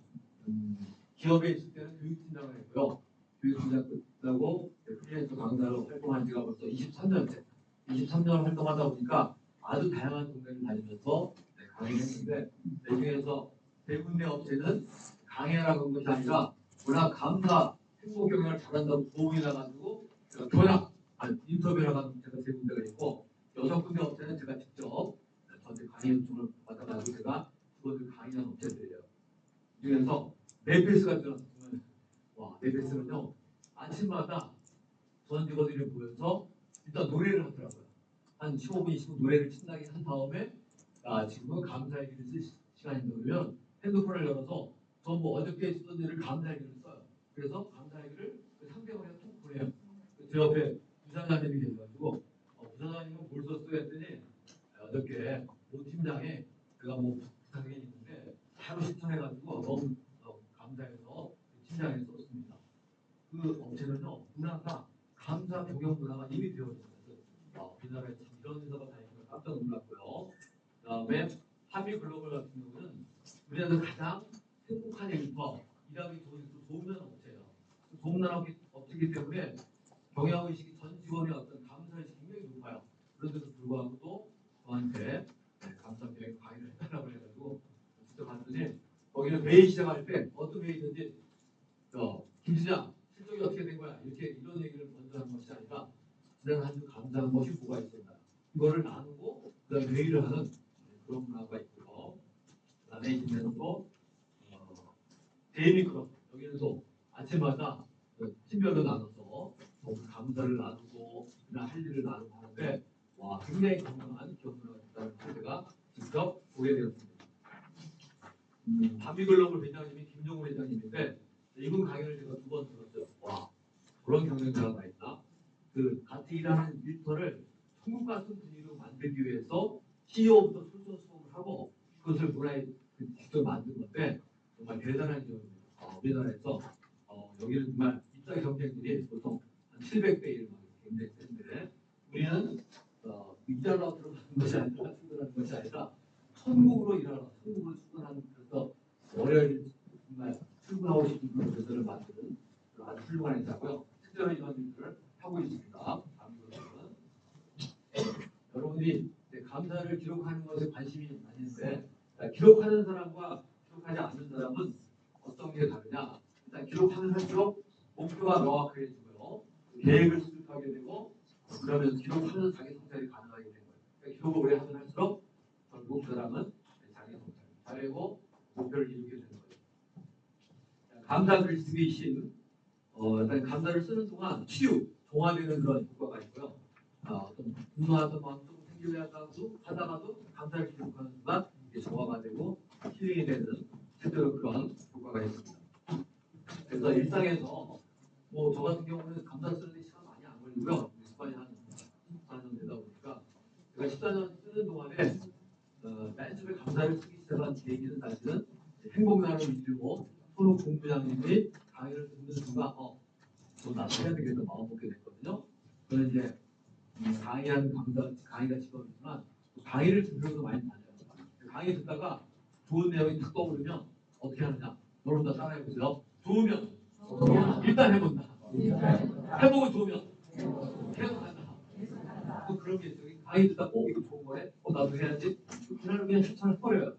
기업에 있을 때는 교육팀장을 했고요. 교육팀장 끝나고 프리랜서 강사로 활동한 지가 벌써 23년째. 23년 활동하다 보니까 아주 다양한 동네를 다니면서 강의를 했는데 그 중에서 대부분의 업체는 강의하라고 한 것이 아니라 워낙 감사, 행복 경영을 잘한다고 소문이 나가지고 전화, 인터뷰를 나가는 제가 세 군데가 있고 6군데 업체는 제가 직접 저한테 강의 요청을 받아가지고 제가 그것을 강의한 업체들이에요. 그 중에서 네페스가 들어서 와, 네페스는요 아침마다 전 직원들이 모여서 일단 노래를 하더라고요. 한 15분, 20분 노래를 신나게 한 다음에 지금은 감사의 길을 쓸 시간인데 그러면 핸드폰을 열어서 전부 어저께 쓰던 일을 감사의 길을 써요. 그래서 감사의 길을 그 상대방한테 톡 보내요. 제 옆에 부사장님이 계셔가지고 부사장님은 뭘 썼어요 했더니 어저께 모 팀장에 제가 뭐 부탁이 있는데 바로 신청해가지고 너무 감사해서 팀장에 썼습니다. 그 업체는요 문화가 감사 경영 문화가 이미 되어 있어요. 우리나라에 참 이런 회사가 다니는 깜짝 놀랐고요. 그다음에 한미 글로벌 같은 경우는 우리나라에서 가장 행복한 일터 일하기 좋은 소문난 업체예요. 소문난 업체이기 때문에 경영의식이 전 직원의 어떤 감사의식이 굉장히 높아요. 그런데도 불구하고 또 저한테 감사 경영 강의를 해달라고 해가지고 직접 갔더니 거기는 회의 시작할 때 어떤 회의든지 김 시장 실적이 어떻게 된 거야 이렇게 이런 얘기를 먼저 하는 것이 아니라 지난 한 주 감사한 것이 뭐가 있었나 이거를 나누고 그다음에 회의를 하는 그런 문화가 있고요. 그다음에 이제는 또 데이미크로 여기는 또 아침마다 팀별로 나눠서 감사를 나누고 그날 할 일을 나누고 하는데 와 굉장히 건강한 기업 문화가 있다는 걸 제가 직접 보게 되었습니다. 한미글로벌 회장님이 김종우 회장님인데 이분 강의를 제가 2번 들었어요. 와 그런 경영자가 다 있나? 같이 일하는 일터를 천국 같은 분위기로 만들기 위해서 CEO부터 솔선수범을 하고 그것을 문화에 직접 만든 건데 정말 대단한 기업입니다. 우리나라에서 여기는 정말 입사 경쟁률이 보통 한 700대 1 굉장히 센데 우리는 일하러 들어가는 것이 아니라 출근하는 것이 아니라 천국으로 일하러 천국으로 출근하는 그래서 월요일 정말 출근하고 싶은 그런 회사를 만드는 아주 훌륭한 회사고요. 실제로 이런 일들을 하고 있습니다. 여러분들이 감사를 기록하는 것에 관심이 많은데 기록하는 사람과 기록하지 않는 사람은 어떤 게 다르냐? 일단 기록하면 할수록 목표가 명확해지고요. 계획을 수립하게 되고 그러면서 기록하면서 자기 성찰이 가능하게 되는 거예요. 그러니까 기록을 오래 하면 할수록 결국 그 사람은 자기 성찰을 잘하고 목표를 이루게 되는 거예요. 감사 글쓰기 신 일단 감사를 쓰는 동안 치유, 동화되는 그런 효과가 있고요. 어떤 분노하던 마음 좀 생기려고 하다가도 감사를 기록하는 순간 이게 정화가 되고 힐링이 되는 실제로 그런 효과가 있습니다. 그래서 일상에서 뭐 저 같은 경우는 감사 쓰는 데 시간 많이 안 걸리고요. 습관이 한 14년 되다 보니까 제가 14년 쓰는 동안에 맨 처음에 감사를 쓰기 시작한 계기는 사실은 행복나라 위주로 손욱 본부장님이 강의를 듣는 순간 저 나도 해야 되겠다 마음 먹게 됐거든요. 저는 이제 강의하는 강의가 직업이지만 강의를 들으면서 많이 다녀요. 강의 듣다가 좋은 내용이 탁 떠오르면 어떻게 하느냐? 여러분 다 따라해보세요. 좋으면 일단 해본다. 해보고 좋으면 계속 한다. 뭐 그런 게 있어요. 강의 듣다 이거 좋은 거네? 나도 해야지. 그날은 그냥 추천을 버려요.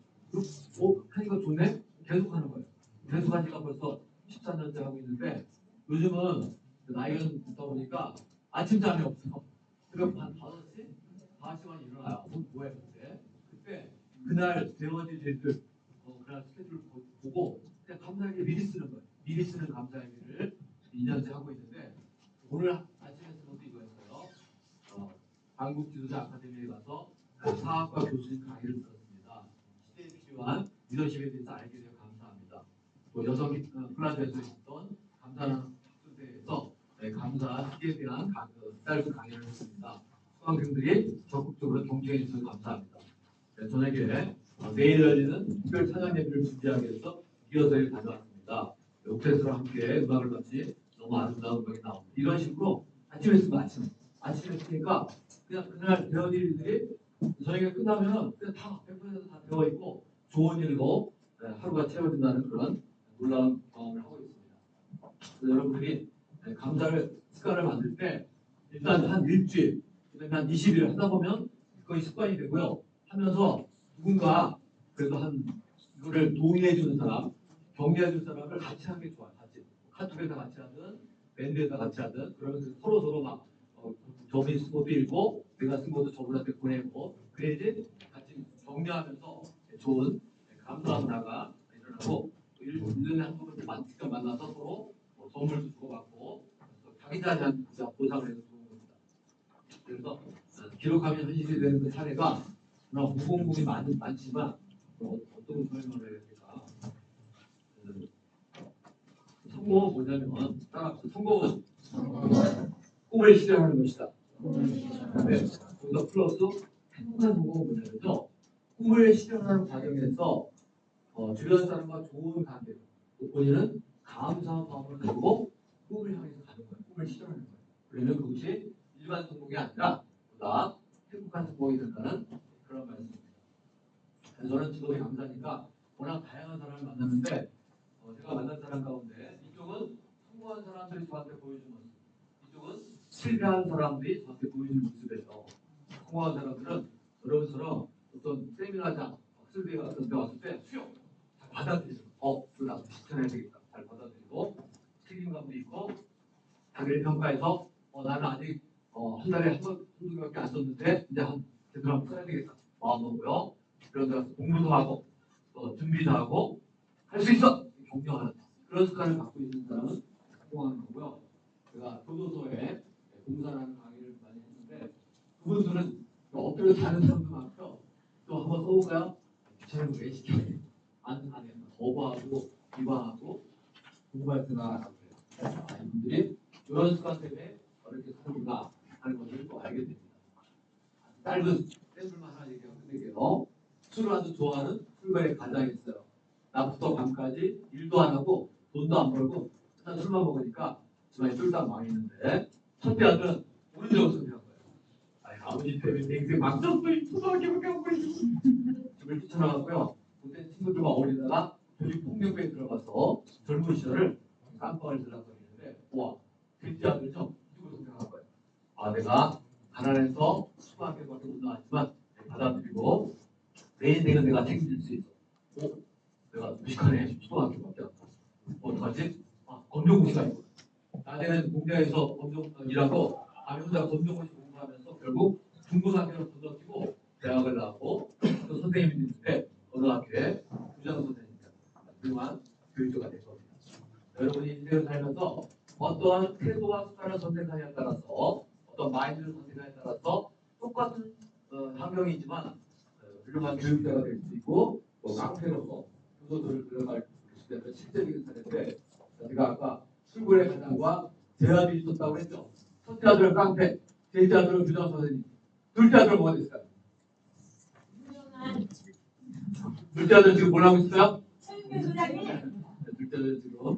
하니까 좋네? 계속 하는 거예요. 계속 하니까 벌써 14년째 하고 있는데 요즘은 나이가 좀 듣다 보니까 아침잠이 없어. 그럼 한 5시? 5시만 일어나요. 뭐해 그때 그날 배워질 일들 그날 스케줄 보고 그냥 감사일기 미리 쓰는 거예요. 미리 쓰는 감사일기를 2년째 하고 있는데 오늘 아침에 쓴 것도 이거였어요. 한국 지도자 아카데미에 가서 사학과 교수님 강의를 들었습니다. 시대에 필요한 리더십에 대해서 알게 되어 감사합니다. 또 여성 플라자에서 있던 감사하는 학술대회에서 감사 시대에 대한 짧은 강의를 했습니다. 수강생들이 적극적으로 경쟁해 주셔서 감사합니다. 저녁에 내일 열리는 특별 찬양 예배를 준비하기 위해서 기어서를 가져왔습니다. 옥테스트와 함께 음악을 같이 너무 아름다운 음악이 나옵니다. 이런 식으로 아침에 쓰고 아침에 쓰니까 그냥 그날 배워질 일들이 저녁에 끝나면 그냥 다 100%다 배워 있고 좋은 일로 하루가 채워진다는 그런 놀라운 경험을 하고 있습니다. 그래서 여러분들이 감사를 습관을 만들 때 일단 한 일주일, 그다음에 한 20일 하다 보면 거의 습관이 되고요. 하면서 누군가 그래도 이거를 동의해 주는 사람, 격려해 주는 사람을 같이 하는 게 좋아요. 같이 카톡에다 같이 하든 밴드에다 같이 하든 그러면서 서로 막 저분이 쓴 것도 읽고 내가 쓴 것도 저분한테 보내고 그래야지 같이 격려하면서 좋은 감사 문화가 일어나고 1년에 한 번은 직접 만나서 서로 선물도 주고받고 자기 자신한테 보상을 해서 좋은 겁니다. 그래서 기록하면 현실이 되는 그 사례가 무궁무이 많지만 어떤 설명을 해야 될까? 성공은 뭐냐면 성공은 꿈을 실현하는 것이다. 네. 거기서 플러스 행복한 성공은 뭐냐면요. 꿈을 실현하는 과정에서 주변 사람과 좋은 관계, 본인은 감사한 마음을 가지고 꿈을 향해서 가는 거예요. 꿈을 실현하는 거예요. 그러면 그것이 일반 성공이 아니라 보다 행복한 성공이 된다는 그런 말씀입니다. 저는 직업이 강사니까 워낙 다양한 사람을 만났는데 제가 만난 사람 가운데 이쪽은 성공한 사람들이 저한테 보여준 모습, 이쪽은 실패한 사람들이 저한테 보여준 모습에서 성공한 사람들은 여러분처럼 어떤 세미나장, 학술대회 같은 데 왔을 때 수용 잘 받아들이죠. 이거 나도 실천해야 되겠다. 잘 받아들이고 책임감도 있고 자기를 평가해서 나는 아직 한 달에 한두 개밖에 안 썼는데 이제 제대로 한번 써야 되겠다. 마음 먹고요. 그런 데서 공부도 하고 또 준비도 하고 할 수 있어! 격려하는 그런 습관을 갖고 있는 사람은 성공하는 거고요. 제가 교도소에 공사라는 강의를 많이 했는데 그분들은 엎드려 자는 사람도 많고요. 또 한번 써볼까요? 귀찮은 거 왜 시켜야 돼? 안 해요. 거부하고 비방하고 공부할 생각 안 하고 그래요. 이분들이 이런 습관 때문에 어렵게 사는구나 하는 것을 또 알게 됩니다. 짧은 샘플만 하나 얘기하고 끝낼게요. 술을 아주 좋아하는 술가의 가장이 있어요. 낮부터 밤까지 일도 안 하고 돈도 안 벌고 일단 술만 먹으니까 집안이 쫄딱 망했는데 첫째 아들은 오른쪽으로 선택한 거예요. 아버지 때문에 내 인생 망쳤어. 초등학교밖에 안 보이고 집을 뛰쳐나갔고요. 그때 친구들과 어울리다가 조직 폭력배에 들어가서 젊은 시절을 깜빵을 들락거리는데 와 둘째 아들은요 이쪽으로 선택한 거예요. 내가 가난해서 초등학교밖에 못 나왔지만 받아들이고 내 인생은 내가 책임질 수 있어. 내가 무식하네. 초등학교밖에 안 갔어. 어떡하지? 검정고시가 있고 나중에는 공장에서 검정 일하고 혼자 검정고시 공부하면서 결국 중고등학교를 건너뛰고 대학을 나왔고 또 선생님이 됐는데 고등학교에 부장 선생님입니다. 훌륭한 교육자가 될 겁니다. 여러분이 인생을 살면서 어떠한 태도와 습관을 선택하냐에 따라서 어떤 마인드를 선택하냐에 따라서 똑같은 환경이지만 훌륭한 교육자가 될 수 있고 또 깡패로서 교도소를 들어갈 수 있는 실제적인 사례인데 제가 아까 술고래 가장과 제 아들이 있었다고 했죠. 첫째 아들은 깡패, 셋째 아들은 교장 선생님, 둘째 아들은 뭐가 됐을까요? 둘째 아들은 지금 뭘 하고 있어요? 둘째 아들은 지금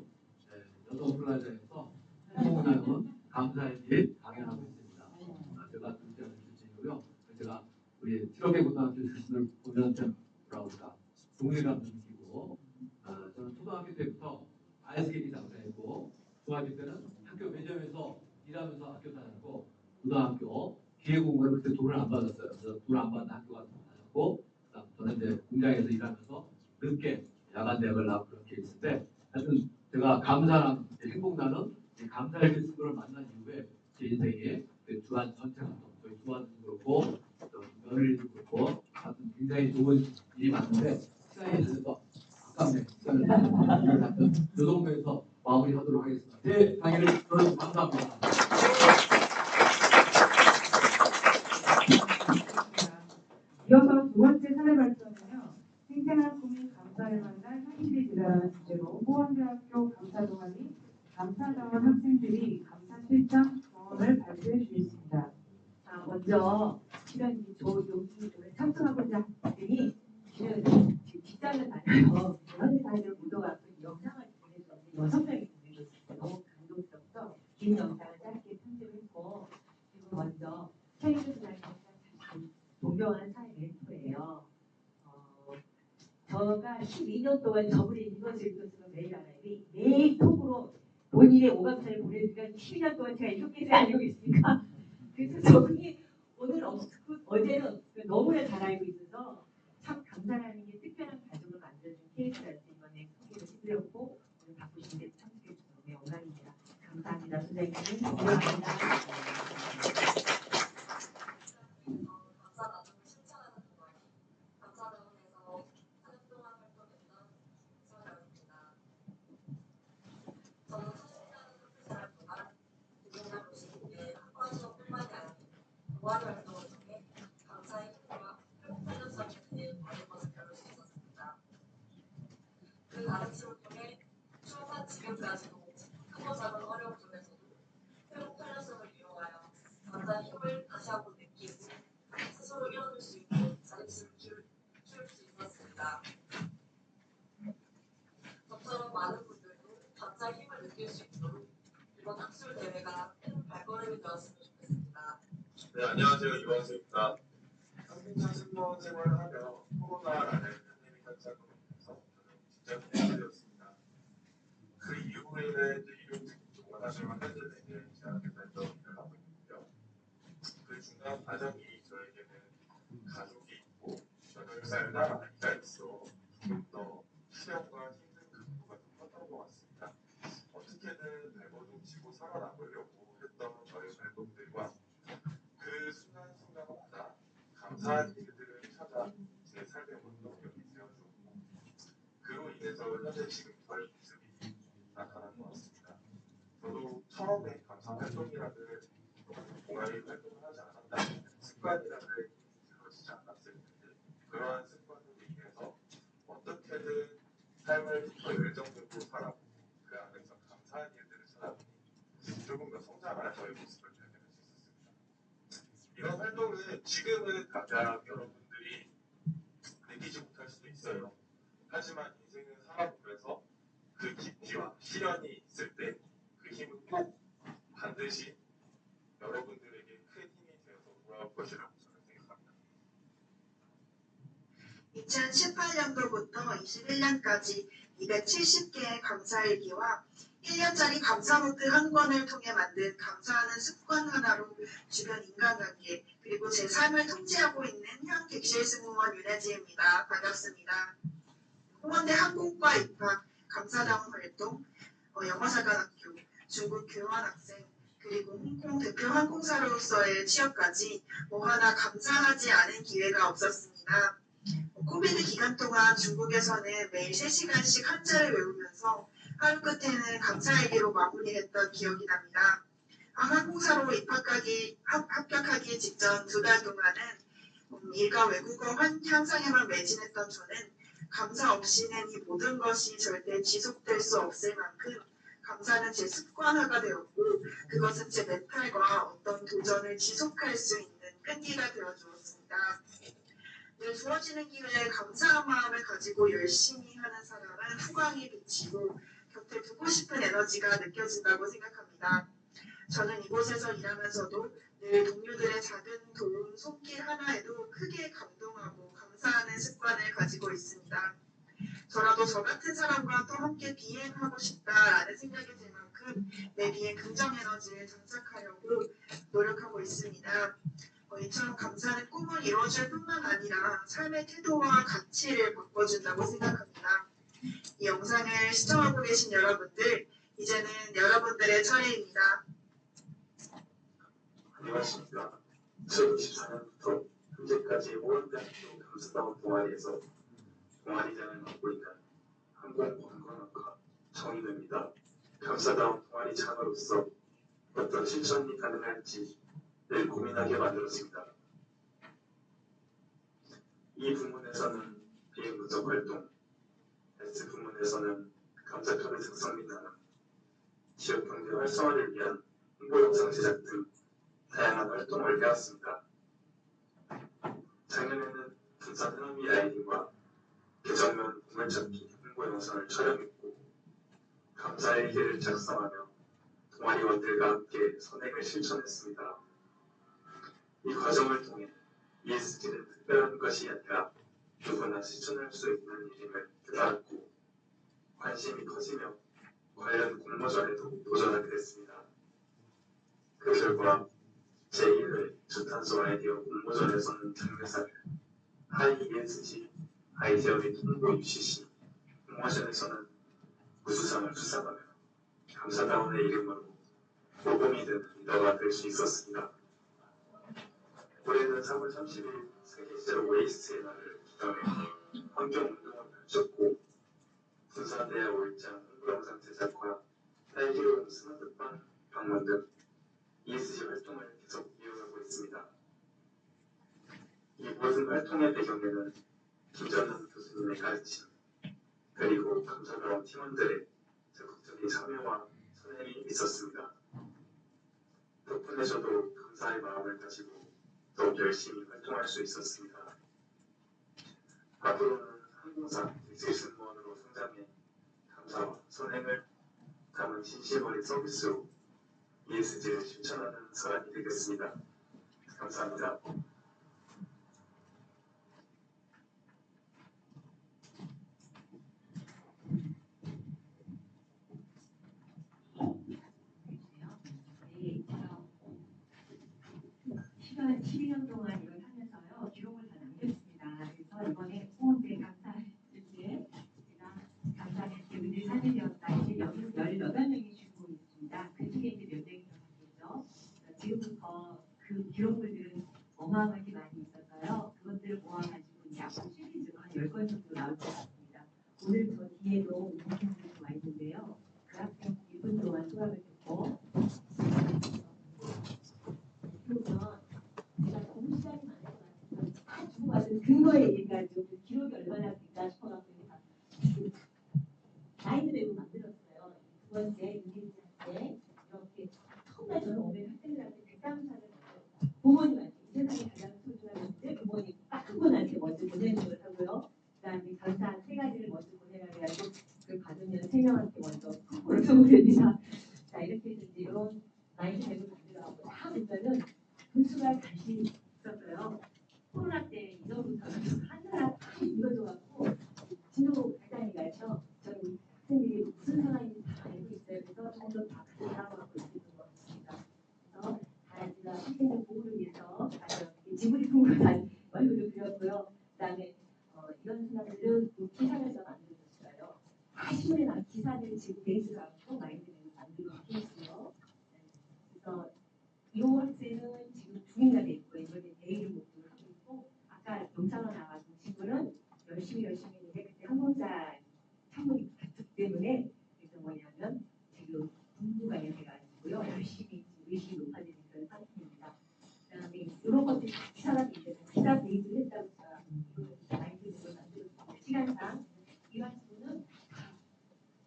여성 플라자에서 성공하는 감사의 길 강연하고 있습니다. 제가 둘째 아들 출신이고요. 제가 우리 7억의 고등학교 출신을 보면 참 뭐라고 할까? 동일감도 느끼고 저는 초등학교 때부터 아이스케이팅 장사했고 중학교 때는 학교 매점에서 일하면서 학교 다녔고 고등학교 기계공부를 그때 돈을 안 받았어요. 그래서 돈 안 받는 학교 같은 거 다녔고 저는 이제 공장에서 일하면서 늦게 야간 대학을 나오고 그렇게 있을 때 하여튼 제가 감사랑 행복나는 감사의 친구를 만난 이후에 제 인생에 주한 전체가 저희 주한도 그렇고 며느리도 그렇고 하여튼 굉장히 좋은 일이 많은데 시간이 있어서 아깝네. 시간을 이 정도에서 마무리하도록 하겠습니다. 네, 강의를 들어주셔서 감사합니다. 이어서 두 번째 사례 발표는요. 생생한 꿈이 감사를 만날 현실이 되라는 주제로 호원대학교 감사동아리 감사다원 학생들이 감사 실장 경험을 발표해 주겠습니다. 먼저 실은 여기 오늘 참석하고자 했더니 실은 지금 직장을 다녀요. 현대 다니는 묻어갖고 영상을 보내줬는데 6명이 보내줬어요. 너무 감동스럽죠. 긴 영상을 짧게 편집했고 그리고 먼저 최윤수 선생님 존경하는 사회 멘토예요. 저가 12년 동안 저분의 이것을 매일 톡으로 본인의 오감사를 보내주니까 12년 동안 제가 이렇게 알고 있으니까 그래서 저분이 오늘 어제는 너무나 잘 알고 있어서 참 감사라는 게 특별한 가족을 만들어준 케이스라서 이번에 소개를 해드렸고 오늘 바쁘신 데 참석해 주셔서 너무 영광입니다. 감사합니다. 선생님. 감사합니다. 활동을 통해 감사의 힘과 회복활력성에 대해 많은 것을 배울 수 있었습니다. 그 가르침을 통해 추억과 지금까지도 크고 작은 어려움 속에서도 회복활력성을 이용하여 감사의 힘을 다시 한번 느끼고 스스로 일어날 수 있고 자립심을 키울 수 있었습니다. 저처럼 많은 분들도 감사의 힘을 느낄 수 있도록 이번 학술 대회가 큰 발걸음이 되었으면 좋겠습니다. 네, 안녕하세요. 이광수입니다. 한국사 승무원 생활을 하며 코로나라는 팬데믹 현상으로 인해서 저는 직장 해고되었습니다. 그 이후에는 일용 직종을 하지만 현재는 제약회사에서 일을 하고 있는데요. 그 중간 과정이 저에게는 가족이 있고 저를 살다 아이가 있어 조금 더 시련과 힘든 강도가 좀 컸던 것 같습니다. 어떻게든 발버둥 치고 살아남으려고 했던 저의 발동들과 그 순간순간마다 감사한 일들을 찾아 제 삶의 원동력이 되어주었고 그로 인해서 현재 지금 저의 모습이 나타난 것 같습니다. 저도 처음에 감사활동이라는 동아리 활동을 하지 않았다면 습관이라는 힘이 들어지지 않았을 텐데 그러한 습관으로 인해서 어떻게든 삶을 더 열정적으로 살아보고 그 안에서 감사한 일들을 찾아보니 조금 더 성장할 저의 모습을 발견할 수 있었습니다. 이런 활동은 지금은 가장 여러분들이 느끼지 못할 수도 있어요. 하지만 인생은 살아보면서 그 깊이와 시련이 있을 때 그 힘은 꼭 반드시 여러분들에게 큰 힘이 되어서 돌아올 것이라고 저는 생각합니다. 2018년도부터 21년까지 270개의 감사일기와 1년짜리 감사노트 한 권을 통해 만든 감사하는 습관 하나로 주변 인간관계 그리고 제 삶을 통제하고 있는 현 객실 승무원 윤혜지입니다. 반갑습니다. 홍원대 항공과 입학, 감사다원 활동, 영어사관학교, 중국 교환학생 그리고 홍콩 대표 항공사로서의 취업까지 뭐 하나 감사하지 않은 기회가 없었습니다. 코비드 기간 동안 중국에서는 매일 3시간씩 한자를 외우면서 하루 끝에는 감사일기로 마무리했던 기억이 납니다. 항공사로 합격하기 직전 2달 동안은 일과 외국어 향상에만 매진했던 저는 감사 없이는 이 모든 것이 절대 지속될 수 없을 만큼 감사는 제 습관화가 되었고 그것은 제 멘탈과 어떤 도전을 지속할 수 있는 끈기가 되어주었습니다. 늘 주어지는 기회에 감사한 마음을 가지고 열심히 하는 사람은 후광이 비치고 곁에 두고 싶은 에너지가 느껴진다고 생각합니다. 저는 이곳에서 일하면서도 늘 동료들의 작은 도움, 손길 하나에도 크게 감동하고 감사하는 습관을 가지고 있습니다. 저라도 저 같은 사람과 또 함께 비행하고 싶다라는 생각이 들 만큼 내 비행 긍정 에너지를 장착하려고 노력하고 있습니다. 이처럼 감사는 꿈을 이루어줄 뿐만 아니라 삶의 태도와 가치를 바꿔준다고 생각합니다. 이 영상을 시청하고 계신 여러분들, 이제는 여러분들의 차례입니다. 안녕하십니까. 2024년부터 현재까지 호원대학교 감사다운 동아리에서 동아리장을 맡고 있는 항공관광학과 정인우입니다. 감사다운 동아리 장으로서 어떤 실천이 가능할지 늘 고민하게 만들었습니다. 이 부문에서는 비행 분석 활동, S 부문에서는 감사카드 작성 및 나눔, 지역 경제 활성화를 위한 홍보 영상 제작 등 다양한 활동을 해왔습니다. 작년에는 부산 해남이 라이딩과 개정면 보물찾기 홍보 영상을 촬영했고 감사일기를 작성하며 동아리원들과 함께 선행을 실천했습니다. 이 과정을 통해 ESG는 특별한 것이 아니라 누구나 실천할 수 있는 일임을 깨달았고 관심이 커지며 관련 공모전에도 도전하게 됐습니다. 그 결과 제1회 저탄소 아이디어 공모전에서는 장려사를, 하이 ESG 아이디어 및 홍보 UCC 공모전에서는 우수상을 수상하며 감사다운의 이름으로 모범이 되는 리더가 될 수 있었습니다. 올해는 3월 30일 세계 제로 웨이스트의 날을 기념해 환경운동을 펼쳤고 군사대학 올장 홍보영상 제작과 딸기로움 스마트방 방문 등 ESG 활동을 계속 이어가고 있습니다. 이 모든 활동의 배경에는 김전남 교수님의 가르침 그리고 감사다운 팀원들의 적극적인 참여와 선행이 있었습니다. 덕분에 저도 감사의 마음을 가지고 더욱 열심히 활동할 수 있었습니다. 앞으로는 항공사 직직 승무원으로 성장해 감사와 선행을 담은 진심 어린 서비스로 ESG를 실천하는 사람이 되겠습니다. 감사합니다. 네, 제가 12년 동안 일을 하면서요 기록을 다 남겼습니다. 그래서 이번에 호원대 감사일지에 제가 감사의 기운이 사진이었다. 이제 여기 18명이 주고 있습니다. 그 중에 이제 몇 명이 들어갔겠죠. 지금부터 그 기록물들은 어마어마하게 많이 있었어요. 그것들을 모아가지고 이제 앞으로 시리즈가 한 10건 정도 나올 것 같습니다. 오늘 저 뒤에도 학생들이 와 있는데요. 그 학생 1분 동안 수업을 듣고 그러면 제가 너무 시간이 많을 것 같아서 다 주고받은 근거에 얘기해가지고 그 기록이 얼마나 될까 싶어가지고 라인드맵을 만들었어요. 두 번째 유진씨한테 이렇게 처음에 저는 오면 학생들한테 백담사를 부모님한테 이 세상에 가장 소중한 문제 부모님 딱 그분한테 먼저 보내는 걸 하고요. 그다음에 감사한 3가지를 먼저 보내라 해가지고 그걸 받으면 3명한테 먼저 선물을 보냅니다. 자 이렇게 해서 이제 이런 라인드맵을 만들어가고 다 보면은 분수가 다시 있었어요. 코로나 때 이전부터는 하느라 다 읽어줘갖고 진도 발단이가죠. 저는 학생들이 무슨 상황인지 다 알고 있어요. 그래서 점점 다 같이 나아가고 있는 것 같습니다. 그래서 다 제가 학생들 보호를 위해서 지구리 풍부를 얼굴을 그렸고요. 그다음에 이런 사람들은 기사를 써 만드는 것이라요. 다 신문에 나온 기사들을 지금 베이스 갖고 마인드를 만드는 케이스요. 그래서 이 학생은 지금 중위가 돼 있고 이번에 대의를 목표로 하고 있고 아까 영상으로 나와준 친구는 열심히 했는데 그때 항공사 창문이 붙었기 때문에 그래서 뭐냐면 지금 공부가 돼가지고요 열심히 의식이 높아지는 그런 상태입니다. 그다음에 이런 것들이 기사가 돼 있잖아요. 기사 베이스를 했다고 제가 마인드를 만들었습니다. 시간상 이런 친구는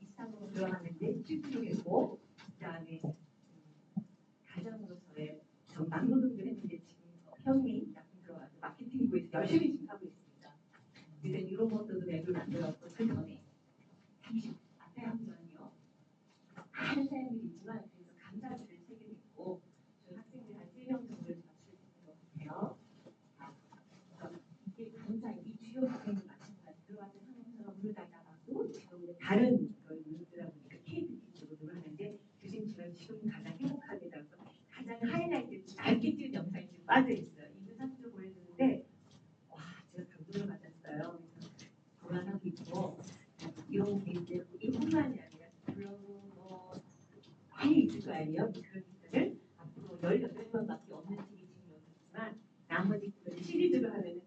이상으로 들어가는데 실수를 했고 그다음에 가장으로서의 막노동을 했는데 지금 형이 약간 들어가서 마케팅부에서 열심히 지금 하고 있습니다. 그래서 이런 것들도 맵을 만들었고 그 전에 30 앞에 한번요 많은 사람들이 있지만 그래서 감사들을 새겨냈고 저희 학생들 한 3명 정도를 맞출수 있는 것 같아요. 이게 감사 이 주요 학생이 맞춘 것 같아요. 들어가서 상황처럼 물을 닦아봤고 다른 그런 분들하고 케이크 쪽으로 하는데 교수님처럼 지금 가장 행복하게 나서 가장 하이라이트 밝게 찍은 영상이 지금 빠져 있어요. 이분 사진을 보여주는데 와 제가 감동을 받았어요. 돌아가고 있고 이런 게 이제 이뿐만이 아니라 블로그 뭐 많이 있을 거 아니에요. 그런 것들을 앞으로 18번밖에 없는 책이 지금 없지만 나머지 그 시리즈로 하면은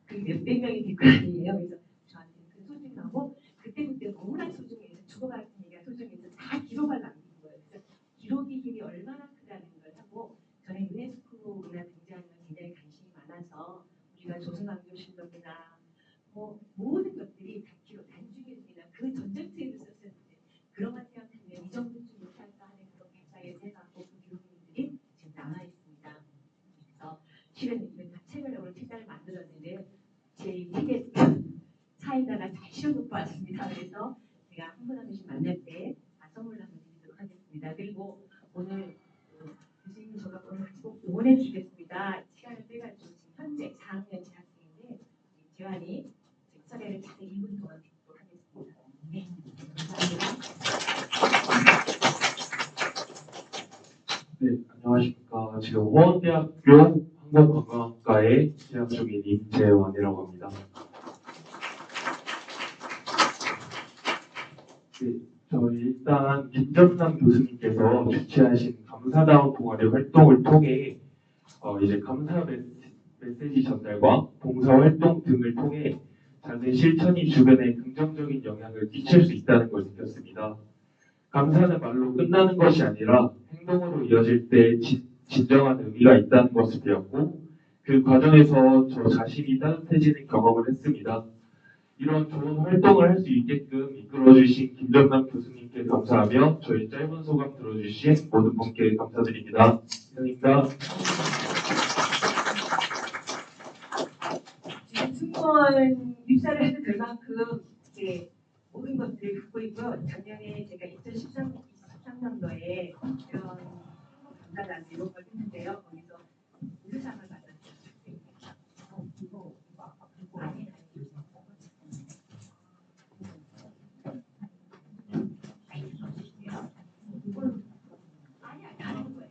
그 몇백 명이 될 거 아니에요. 그래서 저한테는 그 소중하고 그때 너무나 소중해서 죽어가는 얘기가 소중해서 다 기록을 남긴 거예요. 그래서 기록의 힘이 얼마나 크다는 걸 하고 저는 유네스코 문화 등장하는 굉장히 관심이 많아서 우리가 조선왕조 신동이나 뭐 모든 것들이 다 기록 단중에서나 그 전쟁터에도 썼었는데 그런 것 생각하면 이 정도쯤 못할까 하는 그런 발상의 생각하고 그 기록들이 지금 남아 있습니다. 그래서 실은 이번 책을 오늘 책장을 만들었는데 제 책에 차에다가 잘 씌워놓고 왔습니다. 그래서 제가 한 분 한 분씩 만날 때 선물 한번 드리도록 하겠습니다. 그리고 오늘 교수님 저가 오늘 꼭 응원해 주겠습니다. 시간을 빼가지고 지금 현재 4학년 재학생인데 재환이 설레를 잘 1분 동안 듣도록 하겠습니다. 네, 감사합니다. 네, 안녕하십니까. 지금 호원대학교 항공관광학과에 재학 중인 임재환이라고 합니다. 네, 저희 일단 김정남 교수님께서 주최하신 감사다운 동아리 활동을 통해 이제 감사 메시지 전달과 봉사활동 등을 통해 작은 실천이 주변에 긍정적인 영향을 끼칠 수 있다는 걸 느꼈습니다. 감사는 말로 끝나는 것이 아니라 행동으로 이어질 때 진정한 의미가 있다는 것을 배웠고 그 과정에서 저 자신이 따뜻해지는 경험을 했습니다. 이런 좋은 활동을 할 수 있게끔 이끌어주신 김정남 교수님께 감사하며 저희 짧은 소감 들어주신 모든 분께 감사드립니다. 이상입니다. 지금 승무원 입사를 해도 될 만큼 모든 것들을 갖고 있고요. 작년에 제가 2013년도에 이런 감사단 이런 걸 했는데요. 거기서 우수상을 받았어요. 아니 다른 거예요.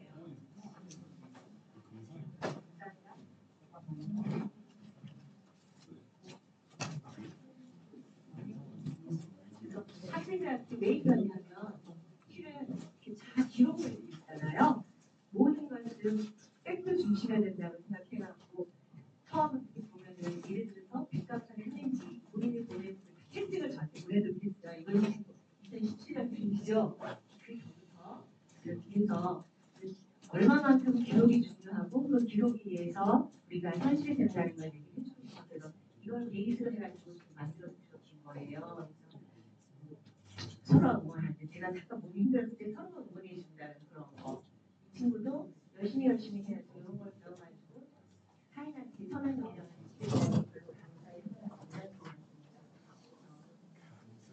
학생들한테 왜 그러냐면 실은 다 기록을 있잖아요. 모든 것은 팩트 중심해야 된다고 생각해갖고 처음 보면은 예를 들어서 빚값을 했는지 본인이 보낸 채찍을 저한테 보내드렸어요. 이건 2017년이죠. 그 전부터 이렇게 해서 얼마만큼 기록이 중요하고 그 기록에 의해서 우리가 현실이 된다는 걸 얘기해 주는 것으로 이걸 베이스로 해가지고 만들어 주신 거예요. 서로 응원하는데 제가 잠깐 몸이 힘들었을 때 서로 응원해 준다는 그런 거. 이 친구도 열심히 해야지 이런 걸 배워가지고 타인한테 선한 일을 하는 별로 감사해서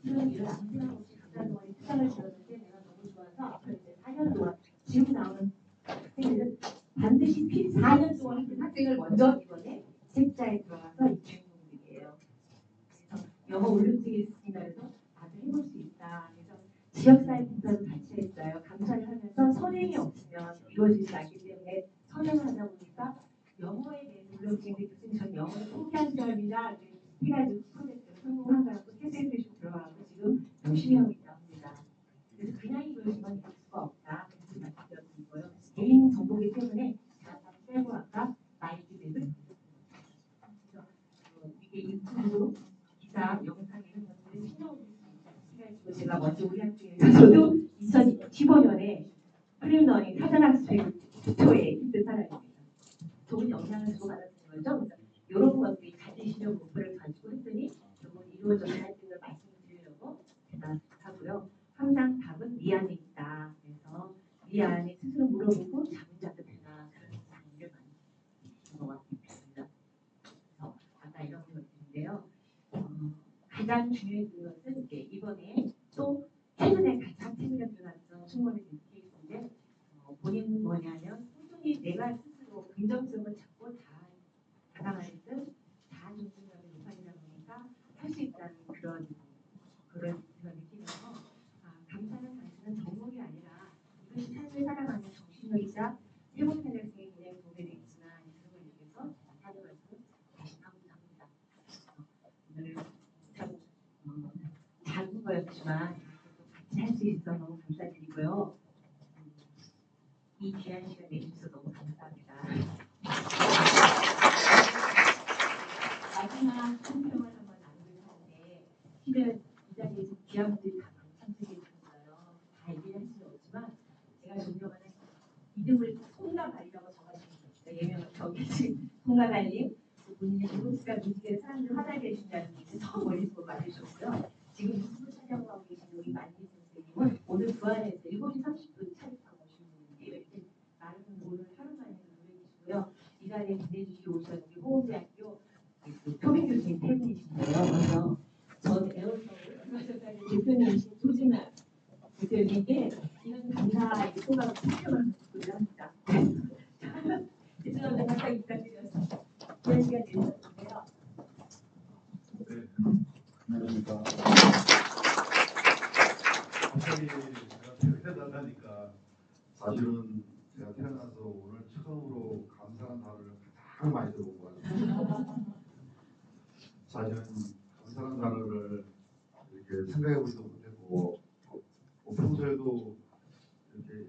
이런 일을 아무 생각 없이 감사동아리 투자를 지었는데 내가 너무 좋아서 앞으로 이제 4년 동안 지금 나오는 학생들은 반드시 4년 동안 했던 학생을 먼저 이번에 책자에 들어가서 이 주인공들이에요. 그래서 영어 울림증이 있습니다. 그래서 다들 해볼 수 있다. 그래서 지역사회 봉사도 같이 했어요. 감사를 하면서 선행이 없으면 이루어지지 않기 때문에 선행을 하다 보니까 영어에 대해서 울림증이 교수님 전 영어를 포기한 사람이라 해가지고 프로젝트를 성공한다고 테스트에 들어가고 지금 열심히 하고 있다고 합니다. 그래서 그냥 이루어지면 될 수가 없다. 그래서 말씀드렸고요. 개인 정보이기 때문에 제가 다 빼고 아까 마이크를 이게 유튜브 기사 영상에 있는 것들을 신청을 해가지고 제가 먼저 우리 학교에서 저도 2015년에 프리러닝 사전학습 기초에 힘든 사람입니다. 좋은 영향을 주고받았던 거죠. 그래서 이런 것들이 가지시는 목표를 가지고 했더니 이건 이루어졌다는 걸 말씀드리려고 제가 하고요. 항상 답은 네 안에 있다. 그래서 네 안에 스스로 물어보고 자문자답해라. 그런 상황을 많이 있는 것 같습니다. 그래서 아까 이런 것들인데요. 가장 중요한 것은 이번에 또 최근에 가장 최근에 들어갔던 충분히 된 케이스인데 본인은 뭐냐면 꾸준히 내가 스스로 긍정성을 찾고 다가가는 자존감이 높아지다 보니까 할 수 있다는 그런 느낌. 않지만 같이 할 수 있어서 너무 감사드리고요. 이 귀한 시간 내주셔서 너무 감사합니다. 마지막 한 평을 한번 나누려고 하는데 실은 이 자리에서 귀한 분들이 다 참석해 주셨어요. 다 얘기를 할 수는 없지만 제가 존경하는 이름을 송나발이라고 적어주셨어요. 예명을 적으신 송나발님, 본인의 이곳과 무지개 사람들 화답해 주신다는 얘기를 처음 머릿속으로 만드셨고요. 지금 유튜브 촬영을 하고 계신 우리 만기 선생님은 오늘 부안에서 7시 30분 차입하고 오신 분인데 이렇게 나름 오늘 하루 만에 노력이시고요. 이 자리에 기대해주시고 오신 우리 호원대학교 표민 교수님 팬이신데요. 그래서 전 에어서울 얼마 전까지 대표님이신 조진아 대표님께 이런 감사의 소감을 표명을 듣고자 합니다. 죄송합니다. 갑자기 부탁드려서 그런 시간 내주셨는데요. 네, 안녕하십니까. 갑자기 제가 태어나니까 사실은 제가 태어나서 오늘 처음으로 감사한 단어를 가장 많이 들어본 것 같아요. 사실은 감사한 단어를 이렇게 생각해보지도 못했고 평소에도 이렇게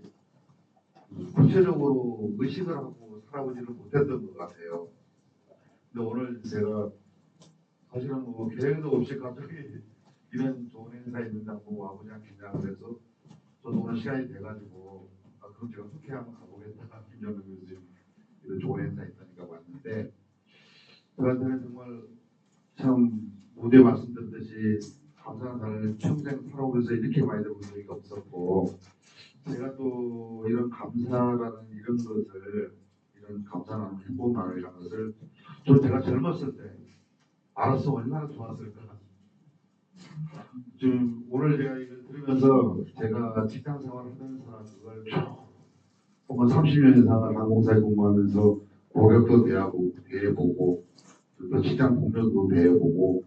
구체적으로 의식을 하고 살아보지를 못했던 것 같아요. 근데 오늘 제가 사실은 뭐 계획도 없이 갑자기 이런 좋은 행사에 있는다고 와보지 않겠냐 그래서 저도 오늘 시간이 돼가지고 그럼 제가 국회 한번 가보겠다. 김정은 교수님 이런 좋은 행사 있다니까 왔는데 저한테는 정말 참 무대 말씀드렸듯이 감사한 날을 평생 살아오면서 이렇게 많이 들어본 적이 없었고 제가 또 이런 감사라는 이런 것을 이런 감사라는 행복 나누기라는 것을 좀 제가 젊었을 때 알았으면 얼마나 좋았을까. 지금 오늘 제가 이걸 들으면서 제가 직장 생활하면서 그걸 쭉 30년 이상을 항공사에 근무하면서 고객도 대해보고 또 직장 동료도 대해보고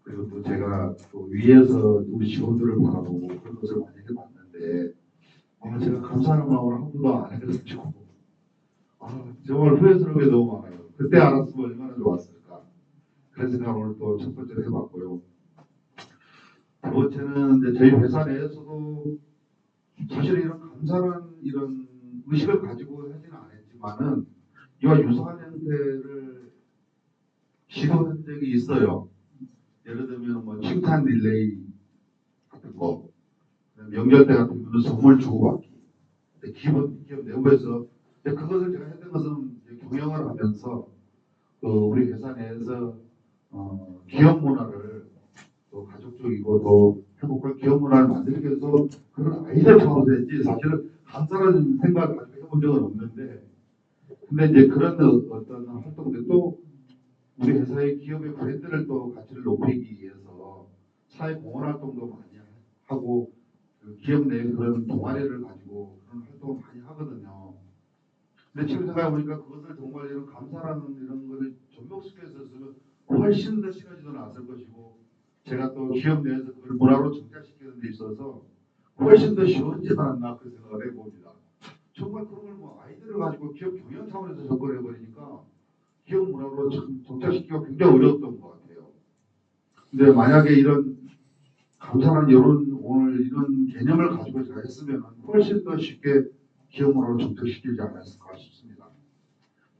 그리고 또 제가 또 위에서 우리 직원들을 바라보고 그런 것을 많이 해봤는데 제가 감사하는 마음을 한 번도 안 해가지고 정말 후회스러운 게 너무 많아요. 그때 알았으면 얼마나 좋았을까. 그래서 제가 오늘 또 첫 번째로 해봤고요. 두 번째는 이제 저희 회사 내에서도 사실 이런 감사한 이런 의식을 가지고 하지는 않았지만은 이와 유사한 형태를 시도한 적이 있어요. 예를 들면 뭐 칭찬 릴레이 같은 거, 명절 때 같은 경우는 선물 주고받기, 기업 내부에서 그것을 제가 했던 것은 경영을 하면서 우리 회사 내에서 기업 문화를 또 가족적이고 더 행복한 기업 문화를 만들기 위해서 그런 아이디어 차원에서 했지 사실은 감사라는 생각을 가지고 해본 적은 없는데 근데 이제 그런 어떤 활동들 또 우리 회사의 기업의 브랜드를 또 가치를 높이기 위해서 사회 공헌 활동도 많이 하고 그 기업 내 그런 동아리를 가지고 그런 활동을 많이 하거든요. 근데 지금 생각해보니까 그것을 정말 이런 감사라는 이런 것을 접목시켜서 쓰면 훨씬 더 시너지도 났을 것이고 제가 또 기업 내에서 그걸 문화로 정착시키는 데 있어서 훨씬 더 쉬워지지 않았나 그 생각을 해봅니다. 정말 그런 걸 뭐 아이들을 가지고 기업 경영 차원에서 접근해버리니까 기업 문화로 정착시키기가 굉장히 어려웠던 것 같아요. 근데 만약에 이런 감사한 이런 오늘 이런 개념을 가지고 제가 했으면 훨씬 더 쉽게 기업 문화로 정착시키지 않았을까 싶습니다.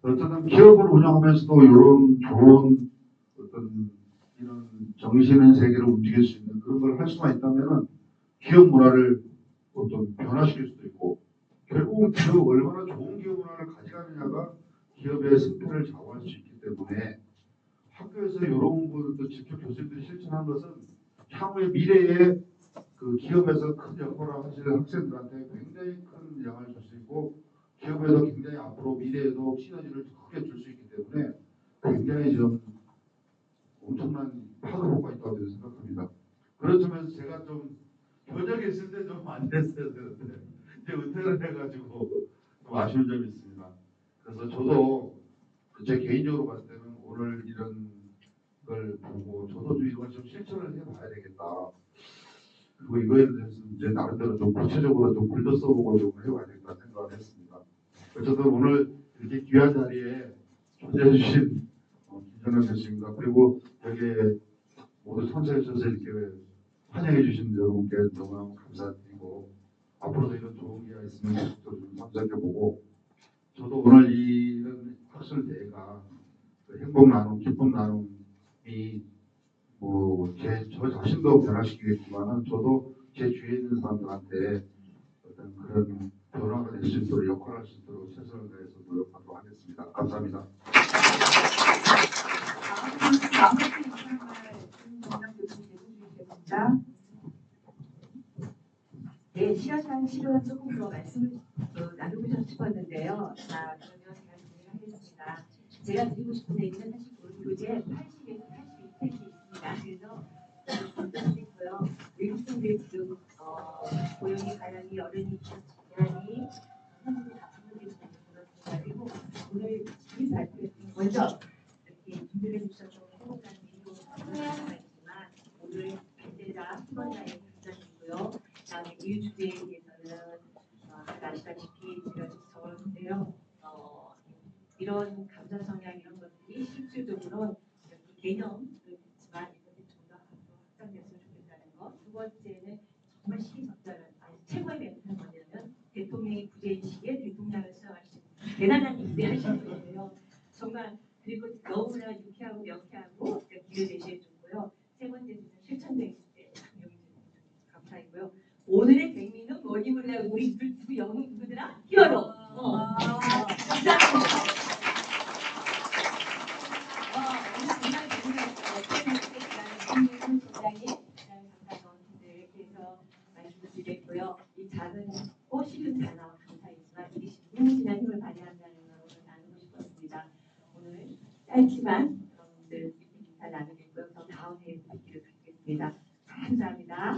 어쨌든 기업을 운영하면서도 이런 좋은 어떤 이런 정신의 세계를 움직일 수 있는 그런 걸 할 수만 있다면은 기업 문화를 어떤 변화시킬 수도 있고 결국 그 얼마나 좋은 기업 문화를 가져가느냐가 기업의 승패를 좌우할 수 있기 때문에 학교에서 이런 것도 직접 교수님들이 실천하는 것은 향후의 미래에 그 기업에서 큰 역할을 하실 학생들한테 굉장히 큰 영향을 줄 수 있고 기업에서 굉장히 앞으로 미래에도 시너지를 크게 줄 수 있기 때문에 굉장히 좀 엄청난 파급 효과가 있다고 생각합니다. 그렇지만 제가 좀 현역에 있을 때 좀 안 됐어야 되는데 이제 은퇴를 해가지고 좀 아쉬운 점이 있습니다. 그래서 저도 제 개인적으로 봤을 때는 오늘 이런 걸 보고 저도 좀 이걸 좀 실천을 해봐야 되겠다. 그리고 이거에 대해서 이제 나름대로 좀 구체적으로 좀 글도 써보고 좀 해봐야 되겠다 생각을 했습니다. 어쨌든 오늘 이렇게 귀한 자리에 초대해주신 김정은 교수님과 그리고 여기에 모두 참석해 주셔서 이렇게 환영해 주신 여러분께 너무너무 감사드리고 앞으로도 이런 좋은 기회가 있으면 계속적으로 좀 참석해보고 저도 오늘 이런 학술 대회가 그 행복 나눔, 기쁨 나눔이 저 자신도 변화시키겠지만은 저도 제 주위에 있는 사람들한테 어떤 그런 변화가 될 수 있도록 역할할 수 있도록 최선을 다해서 노력하도록 하겠습니다. 감사합니다. 네, 시간상 실은 조금 더 말씀을 나누고 싶었는데요. 자, 그러면 제가 진행하겠습니다. 제가 드리고 싶은 얘기는 사실 교재 80에서 82페이지에 있습니다. 그래서 있고요. 외국생들 지금 고용이 가량이 어른이 기한이 현재 다품들이 그렇습니다. 그리고 오늘 이 발표에 먼저 이렇게 준비해 주셔서 행복한 비디오 있지만 오늘 반대자 후원자의 감사드리고요. 그다음에 이 주제에 대해서는 잘 아시다시피 제가 좀 적었는데요. 이런 감사 성향 이런 것들이 실질적으로 개념은 있지만 이것이 좀 더 확장됐으면 좋겠다는 것. 두 번째는 정말 시기적절한 최고의 멘트는 뭐냐면 대통령이 부재인 시기에 대통령을 수행할 수 있는 대단한 일을 하시는 거예요. 정말 그리고 너무나 유쾌하고 명쾌하고 기회 제시해줬고요. 세 번째는 실천적인 때 감사했고요. 오늘의 백미는 뭐니 뭐냐 우리 누구 영웅 누구더라? 히어로. 감사합니다. 오늘 정말 재미있었어요. 총장님, 감사원분들 그래서 말씀드리겠고요. 이 작은 쉬운 단어 감사이지만 이게 10년 지난 힘을 발휘한다는 것을 나누고 싶었습니다. 오늘 짧지만 여러분들 인사 나누겠고요. 더 다음에 뵙기를 바라겠습니다. 감사합니다.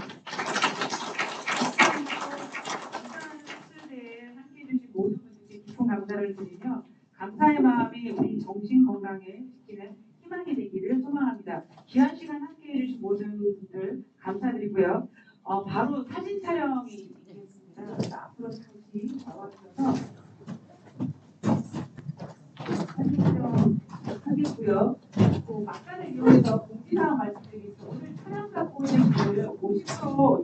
학술대에 함께해 주신 모든 분들께 깊은 감사를 드리며 감사의 마음이 우리 정신 건강에 지키는 희망이 되기를 소망합니다. 귀한 시간 함께해 주신 모든 분들 감사드리고요. 바로 사진 촬영이 있겠습니다. 앞으로 잠시 나와주셔서 사진 촬영 하겠고요. 막간을 이용해서 공지사항 말씀드리겠습니다. 오늘 촬영 갖고 오신 분들 50%